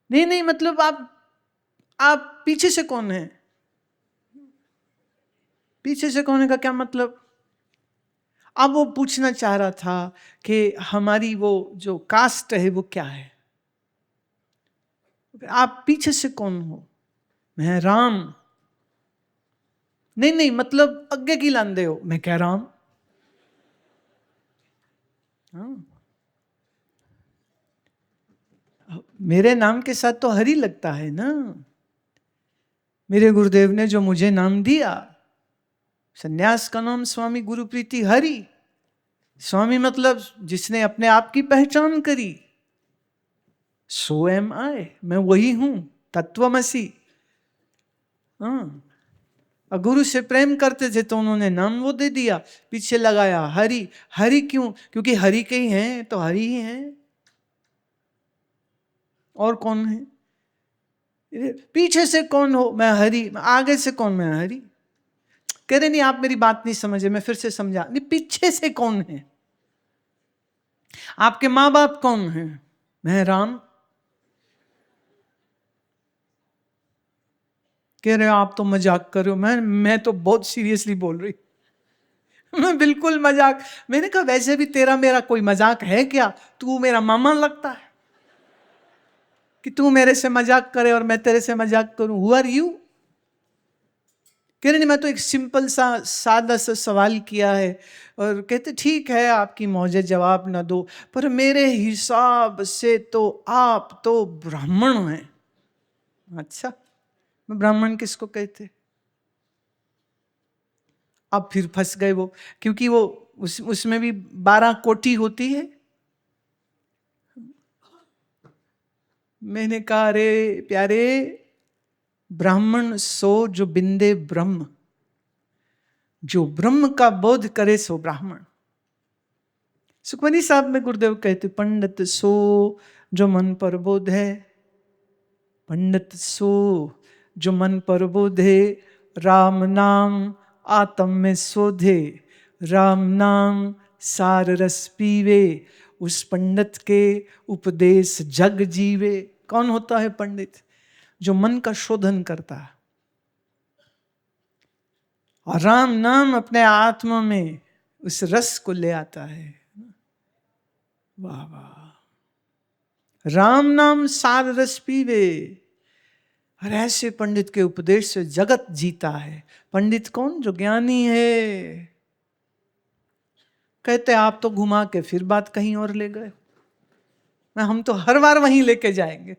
नहीं नहीं, मतलब आप पीछे से कौन है? पीछे से कौन है का क्या मतलब? अब वो पूछना चाह रहा था कि हमारी वो जो कास्ट है वो क्या है। आप पीछे से कौन हो? मैं राम। नहीं नहीं, मतलब अग्गे की लांदे हो? मैं क्या राम? हाँ, मेरे नाम के साथ तो हरि लगता है ना। मेरे गुरुदेव ने जो मुझे नाम दिया, सन्यास का नाम स्वामी गुरु प्रीति हरि। स्वामी मतलब जिसने अपने आप की पहचान करी। सो एम आई, मैं वही हूं, तत्वमसी। हाँ, गुरु से प्रेम करते थे तो उन्होंने नाम वो दे दिया, पीछे लगाया हरि। हरि क्यों? क्योंकि हरि के ही हैं तो हरि ही हैं, और कौन है? पीछे से कौन हो? मैं हरि। आगे से कौन? मैं हरि। कह रहे नहीं, आप मेरी बात नहीं समझे, मैं फिर से समझा। नहीं, पीछे से कौन है? आपके माँ बाप कौन है? मैं राम। कह रहे आप तो मजाक कर रहे हो। मैं तो बहुत सीरियसली बोल रही, मैं बिल्कुल मजाक। मैंने कहा वैसे भी तेरा मेरा कोई मजाक है क्या? तू मेरा मामा लगता है कि तू मेरे से मजाक करे और मैं तेरे से मजाक करूं? Who are you? कह रहे नहीं, मैं तो एक सिंपल सा सादा सा सवाल किया है। और कहते ठीक है, आपकी मौजे जवाब ना दो, पर मेरे हिसाब से तो आप तो ब्राह्मण हैं। अच्छा, मैं ब्राह्मण किसको कहते? अब फिर फंस गए वो, क्योंकि वो उसमें भी 12 कोटि होती है। मैंने कहा अरे प्यारे, ब्राह्मण सो जो बिंदे ब्रह्म, जो ब्रह्म का बोध करे सो ब्राह्मण। सुखमनी साहब में गुरुदेव कहते पंडित सो जो मन पर बोध है, पंडित सो जो मन पर बोधे, राम नाम आत्म में शोधे, राम नाम सार रस पीवे, उस पंडित के उपदेश जग जीवे। कौन होता है पंडित? जो मन का शोधन करता है और राम नाम अपने आत्मा में उस रस को ले आता है। वाह वाह, राम नाम सार रस पीवे। और ऐसे पंडित के उपदेश से जगत जीता है। पंडित कौन? जो ज्ञानी है। कहते आप तो घुमा के फिर बात कहीं और ले गए। ना, हम तो हर बार वहीं लेके जाएंगे।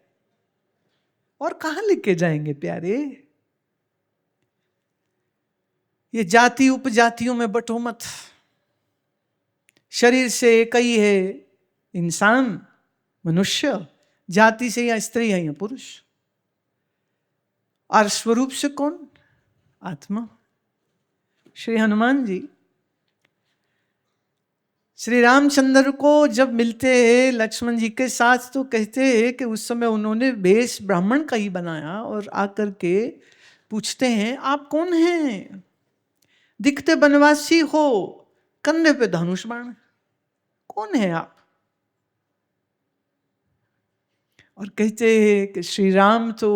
और कहां लेके जाएंगे प्यारे? ये जाति उपजातियों में बटो मत। शरीर से एक ही है इंसान, मनुष्य। जाति से या स्त्री है या पुरुष। और स्वरूप से कौन? आत्मा। श्री हनुमान जी श्री रामचंद्र को जब मिलते हैं लक्ष्मण जी के साथ, तो कहते हैं कि उस समय उन्होंने वेश ब्राह्मण का ही बनाया और आकर के पूछते हैं आप कौन हैं? दिखते बनवासी हो, कंधे पे धनुष बाण, कौन है आप? और कहते हैं कि श्री राम तो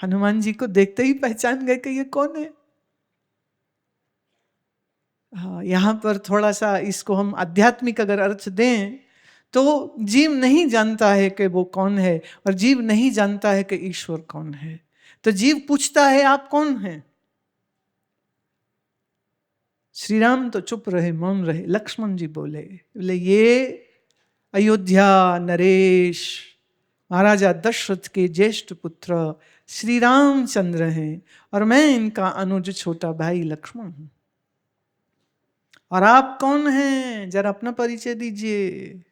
हनुमान जी को देखते ही पहचान गए कि ये कौन है। हाँ, यहाँ पर थोड़ा सा इसको हम आध्यात्मिक अगर अर्थ दें तो जीव नहीं जानता है कि वो कौन है, और जीव नहीं जानता है कि ईश्वर कौन है। तो जीव पूछता है आप कौन हैं? श्री राम तो चुप रहे, मौन रहे। लक्ष्मण जी बोले ये अयोध्या नरेश महाराजा दशरथ के ज्येष्ठ पुत्र श्री रामचंद्र हैं, और मैं इनका अनुज छोटा भाई लक्ष्मण हूं। और आप कौन हैं? जरा अपना परिचय दीजिए।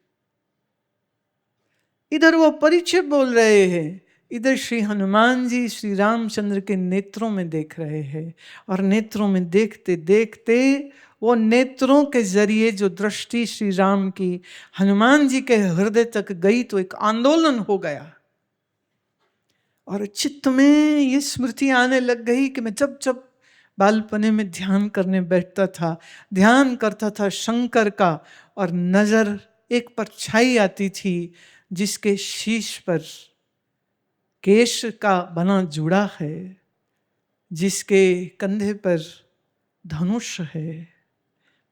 इधर वो परिचय बोल रहे हैं, इधर श्री हनुमान जी श्री रामचंद्र के नेत्रों में देख रहे हैं। और नेत्रों में देखते देखते वो नेत्रों के जरिए जो दृष्टि श्री राम की हनुमान जी के हृदय तक गई, तो एक आंदोलन हो गया। और चित्त में ये स्मृति आने लग गई कि मैं जब जब बालपने में ध्यान करने बैठता था, ध्यान करता था शंकर का, और नजर एक परछाई आती थी जिसके शीश पर केश का बना जुड़ा है, जिसके कंधे पर धनुष है,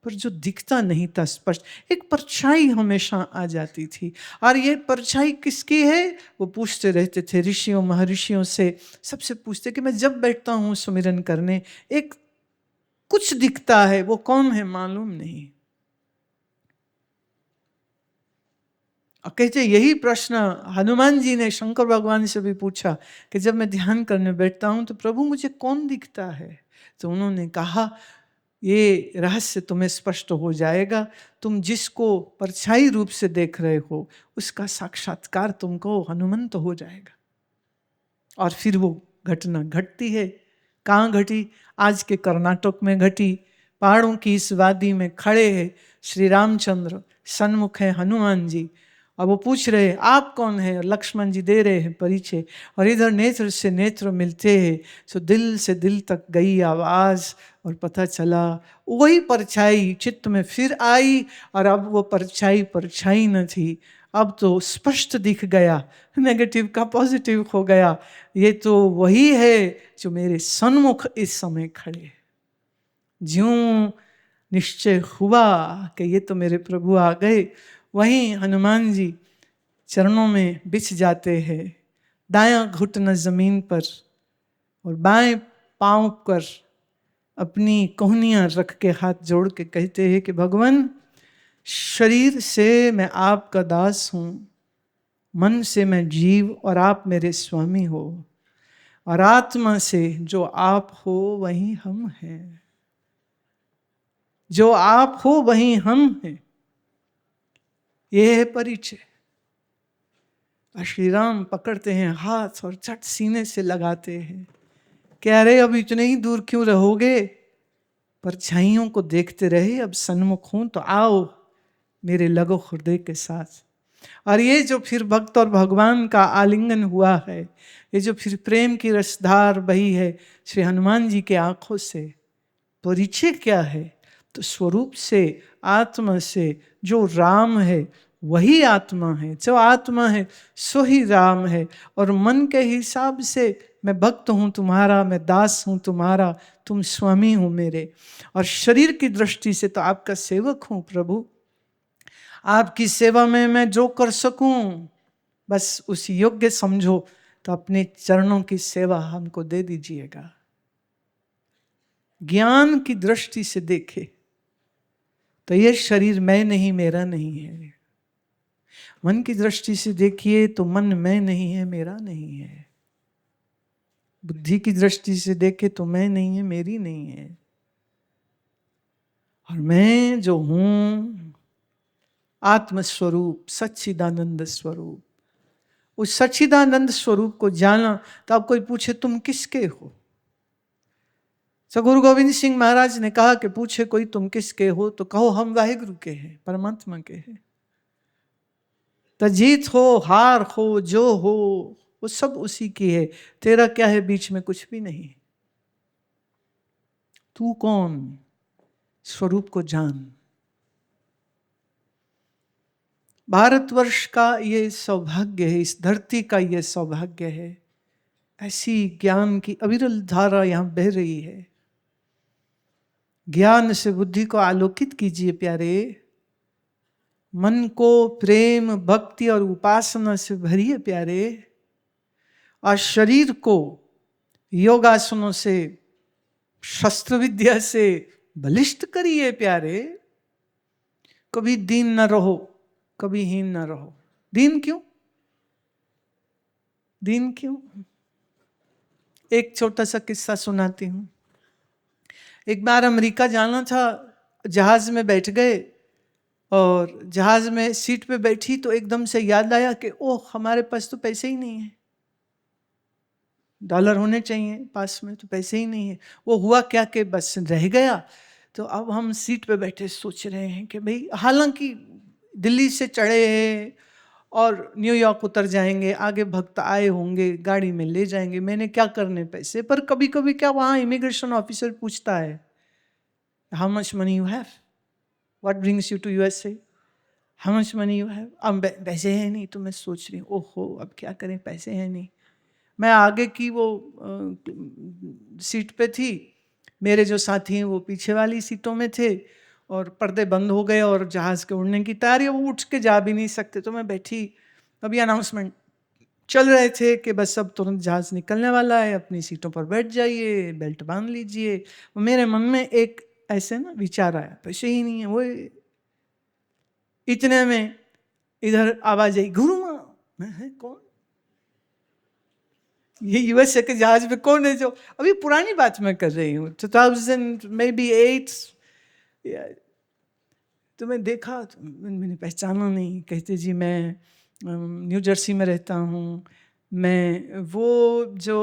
पर जो दिखता नहीं था स्पष्ट, एक परछाई हमेशा आ जाती थी। और ये परछाई किसकी है? वो पूछते रहते थे ऋषियों महर्षियों से, सबसे पूछते कि मैं जब बैठता हूँ सुमिरन करने, एक कुछ दिखता है, वो कौन है मालूम नहीं। और कहते यही प्रश्न हनुमान जी ने शंकर भगवान से भी पूछा कि जब मैं ध्यान करने बैठता हूं तो प्रभु मुझे कौन दिखता है? तो उन्होंने कहा ये रहस्य तुम्हें स्पष्ट हो जाएगा, तुम जिसको परछाई रूप से देख रहे हो उसका साक्षात्कार तुमको हनुमंत हो जाएगा। और फिर वो घटना घटती है। कहाँ घटी? आज के कर्नाटक में घटी। पहाड़ों की इस वादी में खड़े हैं श्री रामचंद्र, सन्मुख है हनुमान जी, और वो पूछ रहे आप कौन है? और लक्ष्मण जी दे रहे हैं परिचय। और इधर नेत्र से नेत्र मिलते हैं, तो दिल से दिल तक गई आवाज़, और पता चला वही परछाई चित्त में फिर आई। और अब वो परछाई परछाई न थी, अब तो स्पष्ट दिख गया, नेगेटिव का पॉजिटिव हो गया। ये तो वही है जो मेरे सन्मुख इस समय खड़े। ज्यों निश्चय हुआ कि ये तो मेरे प्रभु आ गए, वहीं हनुमान जी चरणों में बिछ जाते हैं, दायां घुटना जमीन पर और बाएं पांव पर अपनी कोहनियां रख के हाथ जोड़ के कहते हैं कि भगवान, शरीर से मैं आपका दास हूं, मन से मैं जीव और आप मेरे स्वामी हो, और आत्मा से जो आप हो वही हम हैं। जो आप हो वही हम हैं, यह है परिचय। और श्री राम पकड़ते हैं हाथ और झट सीने से लगाते हैं, कह रहे अब इतने ही दूर क्यों रहोगे, परछाइयों को देखते रहे, अब सन्मुख हूं तो आओ मेरे लगो हृदय के साथ। और ये जो फिर भक्त और भगवान का आलिंगन हुआ है, ये जो फिर प्रेम की रसधार बही है श्री हनुमान जी के आंखों से, परिचय क्या है? तो स्वरूप से, आत्मा से, जो राम है वही आत्मा है, जो आत्मा है सो ही राम है। और मन के हिसाब से मैं भक्त हूं तुम्हारा, मैं दास हूं तुम्हारा, तुम स्वामी हो मेरे। और शरीर की दृष्टि से तो आपका सेवक हूं प्रभु, आपकी सेवा में मैं जो कर सकूं बस उस योग्य समझो, तो अपने चरणों की सेवा हमको दे दीजिएगा। ज्ञान की दृष्टि से देखे तो ये शरीर मैं नहीं, मेरा नहीं है। मन की दृष्टि से देखिए तो मन मैं नहीं है, मेरा नहीं है। बुद्धि की दृष्टि से देखे तो मैं नहीं है, मेरी नहीं है। और मैं जो हूं आत्मस्वरूप, सच्चिदानंद स्वरूप, उस सच्चिदानंद स्वरूप को जाना। तो अब कोई पूछे तुम किसके हो, तो गुरु गोविंद सिंह महाराज ने कहा कि पूछे कोई तुम किसके हो तो कहो हम वाहिगुरु के हैं, परमात्मा के हैं। तो जीत हो हार हो जो हो वो सब उसी की है, तेरा क्या है बीच में, कुछ भी नहीं। तू कौन, स्वरूप को जान। भारतवर्ष का ये सौभाग्य है, इस धरती का ये सौभाग्य है, ऐसी ज्ञान की अविरल धारा यहां बह रही है। ज्ञान से बुद्धि को आलोकित कीजिए प्यारे, मन को प्रेम भक्ति और उपासना से भरिए प्यारे, और शरीर को योगासनों से, शस्त्र विद्या से बलिष्ठ करिए प्यारे। कभी दीन न रहो, कभी हीन न रहो। दीन क्यों, दीन क्यों? एक छोटा सा किस्सा सुनाती हूं। एक बार अमेरिका जाना था, जहाज में बैठ गए और जहाज में सीट पे बैठी तो एकदम से याद आया कि ओह हमारे पास तो पैसे ही नहीं है, डॉलर होने चाहिए पास में, तो पैसे ही नहीं है। वो हुआ क्या कि बस रह गया। तो अब हम सीट पे बैठे सोच रहे हैं कि भाई, हालांकि दिल्ली से चढ़े हैं और न्यूयॉर्क उतर जाएंगे, आगे भक्त आए होंगे गाड़ी में ले जाएंगे, मैंने क्या करने पैसे। पर कभी कभी क्या वहाँ इमिग्रेशन ऑफिसर पूछता है how much money you have, what brings you to USA, how much money you have. अब पैसे हैं नहीं, तो मैं सोच रही हूँ ओहो अब क्या करें, पैसे हैं नहीं। मैं आगे की वो सीट पे थी, मेरे जो साथी हैं वो पीछे वाली सीटों में थे, और पर्दे बंद हो गए और जहाज़ के उड़ने की तैयारी, वो उठ के जा भी नहीं सकते। तो मैं बैठी, अभी अनाउंसमेंट चल रहे थे कि बस अब तुरंत जहाज़ निकलने वाला है, अपनी सीटों पर बैठ जाइए, बेल्ट बांध लीजिए। मेरे मन में एक ऐसे ना विचार आया, पैसे ही नहीं है। वो इतने में इधर आवाज आई, गुरु माँ। मैं कौन, ये यूएसए के जहाज में कौन है? जो अभी पुरानी बात मैं कर रही हूँ, 2008। तो मैं देखा, तो मैंने पहचाना नहीं। कहते जी मैं न्यू जर्सी में रहता हूँ। मैं वो जो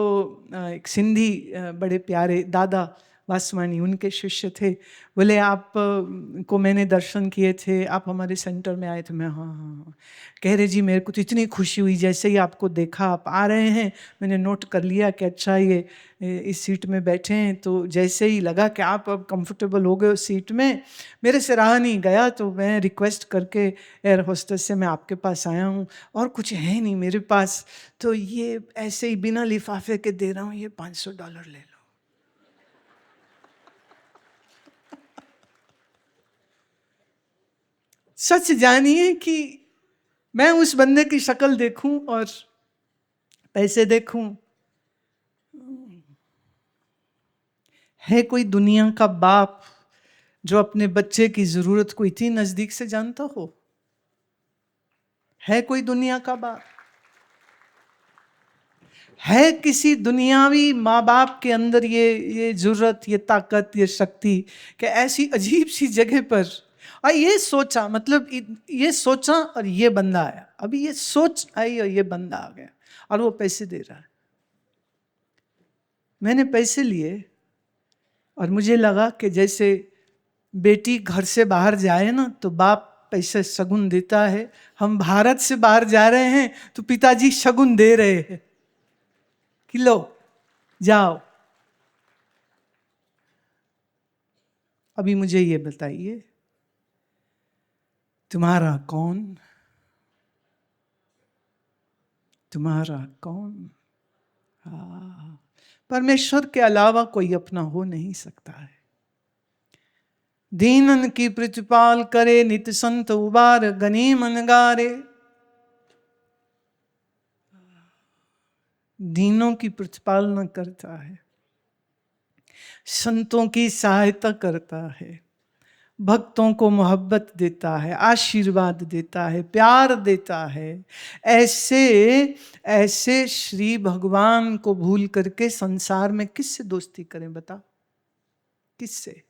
एक सिंधी बड़े प्यारे दादा, वासवानी उनके शिष्य थे। बोले आप को मैंने दर्शन किए थे, आप हमारे सेंटर में आए थे। मैं हाँ हाँ हाँ। कह रहे जी मेरे को तो इतनी खुशी हुई, जैसे ही आपको देखा आप आ रहे हैं मैंने नोट कर लिया कि अच्छा ये इस सीट में बैठे हैं, तो जैसे ही लगा कि आप अब कंफर्टेबल हो गए उस सीट में, मेरे से रहा नहीं गया, तो मैं रिक्वेस्ट करके एयर होस्टेस से मैं आपके पास आया हूँ, और कुछ है नहीं मेरे पास, तो ये ऐसे ही बिना लिफाफे के दे रहा हूँ, ये $500 ले लो। सच जानिए कि मैं उस बंदे की शक्ल देखूं और पैसे देखूं, है कोई दुनिया का बाप जो अपने बच्चे की जरूरत को इतनी नजदीक से जानता हो? है कोई दुनिया का बाप? है किसी दुनियावी माँ बाप के अंदर ये जरूरत, ये ताकत, ये शक्ति कि ऐसी अजीब सी जगह पर, और ये सोचा, मतलब ये सोचा और ये बंदा आया, अभी ये सोच आई और ये बंदा आ गया और वो पैसे दे रहा है। मैंने पैसे लिए और मुझे लगा कि जैसे बेटी घर से बाहर जाए ना तो बाप पैसे शगुन देता है, हम भारत से बाहर जा रहे हैं तो पिताजी शगुन दे रहे हैं कि लो जाओ। अभी मुझे ये बताइए, तुम्हारा कौन? तुम्हारा कौन? परमेश्वर के अलावा कोई अपना हो नहीं सकता है। दीनन की प्रतिपाल करे, नित संत उबार, गनी मनगारे। दीनों की प्रतिपालना करता है, संतों की सहायता करता है, भक्तों को मोहब्बत देता है, आशीर्वाद देता है, प्यार देता है। ऐसे ऐसे श्री भगवान को भूल करके संसार में किससे दोस्ती करें बताओ? किससे?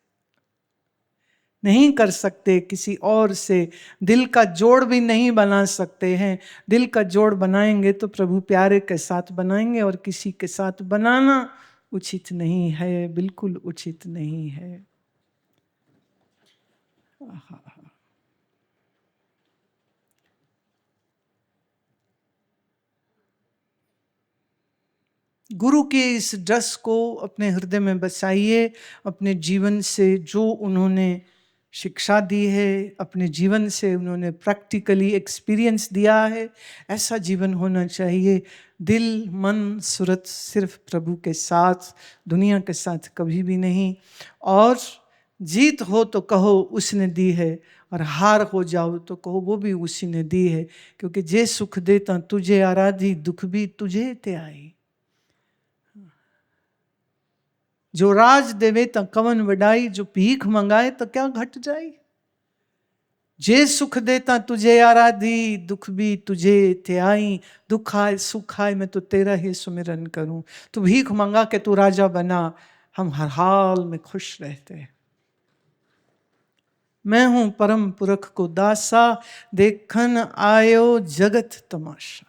नहीं कर सकते, किसी और से दिल का जोड़ भी नहीं बना सकते हैं। दिल का जोड़ बनाएंगे तो प्रभु प्यारे के साथ बनाएंगे, और किसी के साथ बनाना उचित नहीं है, बिल्कुल उचित नहीं है। गुरु के इस रस को अपने हृदय में बसाइए। अपने जीवन से जो उन्होंने शिक्षा दी है, अपने जीवन से उन्होंने प्रैक्टिकली एक्सपीरियंस दिया है, ऐसा जीवन होना चाहिए। दिल मन सूरत सिर्फ प्रभु के साथ, दुनिया के साथ कभी भी नहीं। और जीत हो तो कहो उसने दी है, और हार हो जाओ तो कहो वो भी उसी ने दी है। क्योंकि जे सुख देता तुझे आराधी, दुख भी तुझे ते आई। जो राज देवे तो कवन वडाई, जो भीख मंगाए तो क्या घट जाई। जे सुख देता तुझे आराधी, दुख भी तुझे ते आई। दुख आए सुख आए मैं तो तेरा ही सुमिरन करूं। तू भीख मंगा के तू राजा बना, हम हर हाल में खुश रहते। मैं हूं परम पुरख को दासा, देखन आयो जगत तमाशा।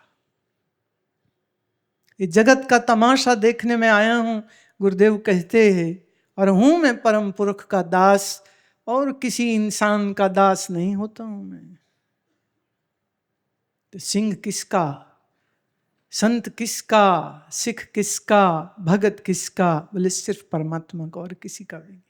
ये जगत का तमाशा देखने में आया हूं, गुरुदेव कहते हैं, और हूं मैं परम पुरख का दास, और किसी इंसान का दास नहीं होता हूं मैं। तो सिंह किसका, संत किसका, सिख किसका, भगत किसका? बोले सिर्फ परमात्मा का, और किसी का भी नहीं।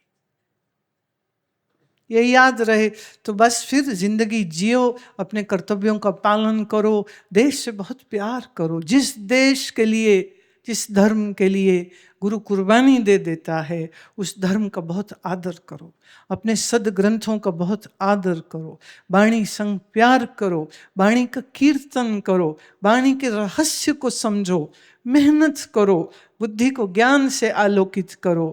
ये याद रहे तो बस फिर जिंदगी जियो, अपने कर्तव्यों का पालन करो, देश से बहुत प्यार करो। जिस देश के लिए, जिस धर्म के लिए गुरु कुर्बानी दे देता है, उस धर्म का बहुत आदर करो। अपने सदग्रंथों का बहुत आदर करो। वाणी संग प्यार करो, वाणी का कीर्तन करो, वाणी के रहस्य को समझो, मेहनत करो, बुद्धि को ज्ञान से आलोकित करो।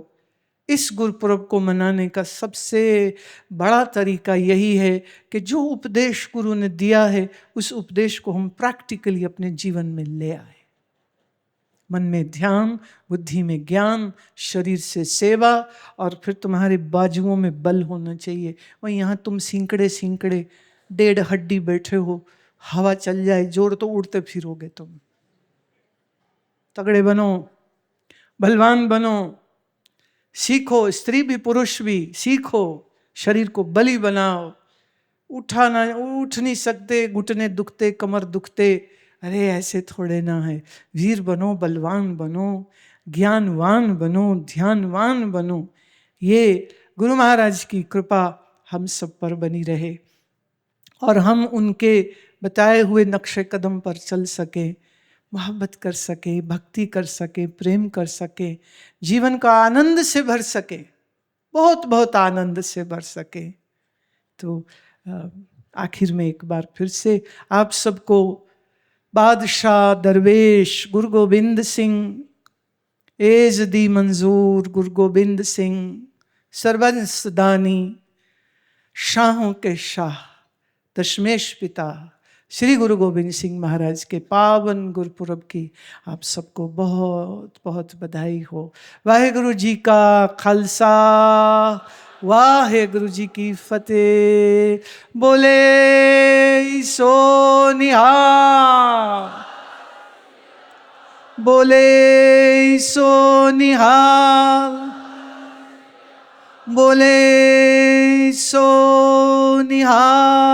इस गुरुपुरब को मनाने का सबसे बड़ा तरीका यही है कि जो उपदेश गुरु ने दिया है, उस उपदेश को हम प्रैक्टिकली अपने जीवन में ले आए। मन में ध्यान, बुद्धि में ज्ञान, शरीर से सेवा, और फिर तुम्हारे बाजुओं में बल होना चाहिए। और यहाँ तुम सिंकड़े सिंकड़े 1.5 हड्डी बैठे हो, हवा चल जाए जोर तो उड़ते फिरोगे तुम। तगड़े बनो, बलवान बनो, सीखो, स्त्री भी पुरुष भी सीखो, शरीर को बलि बनाओ। उठ नहीं सकते, घुटने दुखते, कमर दुखते, अरे ऐसे थोड़े ना है। वीर बनो, बलवान बनो, ज्ञानवान बनो, ध्यानवान बनो। ये गुरु महाराज की कृपा हम सब पर बनी रहे और हम उनके बताए हुए नक्शे कदम पर चल सके, मोहब्बत कर सके, भक्ति कर सके, प्रेम कर सके, जीवन का आनंद से भर सके, बहुत बहुत आनंद से भर सके। तो आखिर में एक बार फिर से आप सबको बादशाह दरवेश गुरु गोबिंद सिंह, एज दी मंजूर गुरु गोबिंद सिंह, सर्वंस दानी, शाहों के शाह, दशमेश पिता श्री गुरु गोबिंद सिंह महाराज के पावन गुरुपुरब की आप सबको बहुत बहुत बधाई हो। वाहेगुरु जी का खालसा, वाहेगुरु जी की फतेह। बोले सो निहाल, बोले सो निहाल, बोले सो निहाल।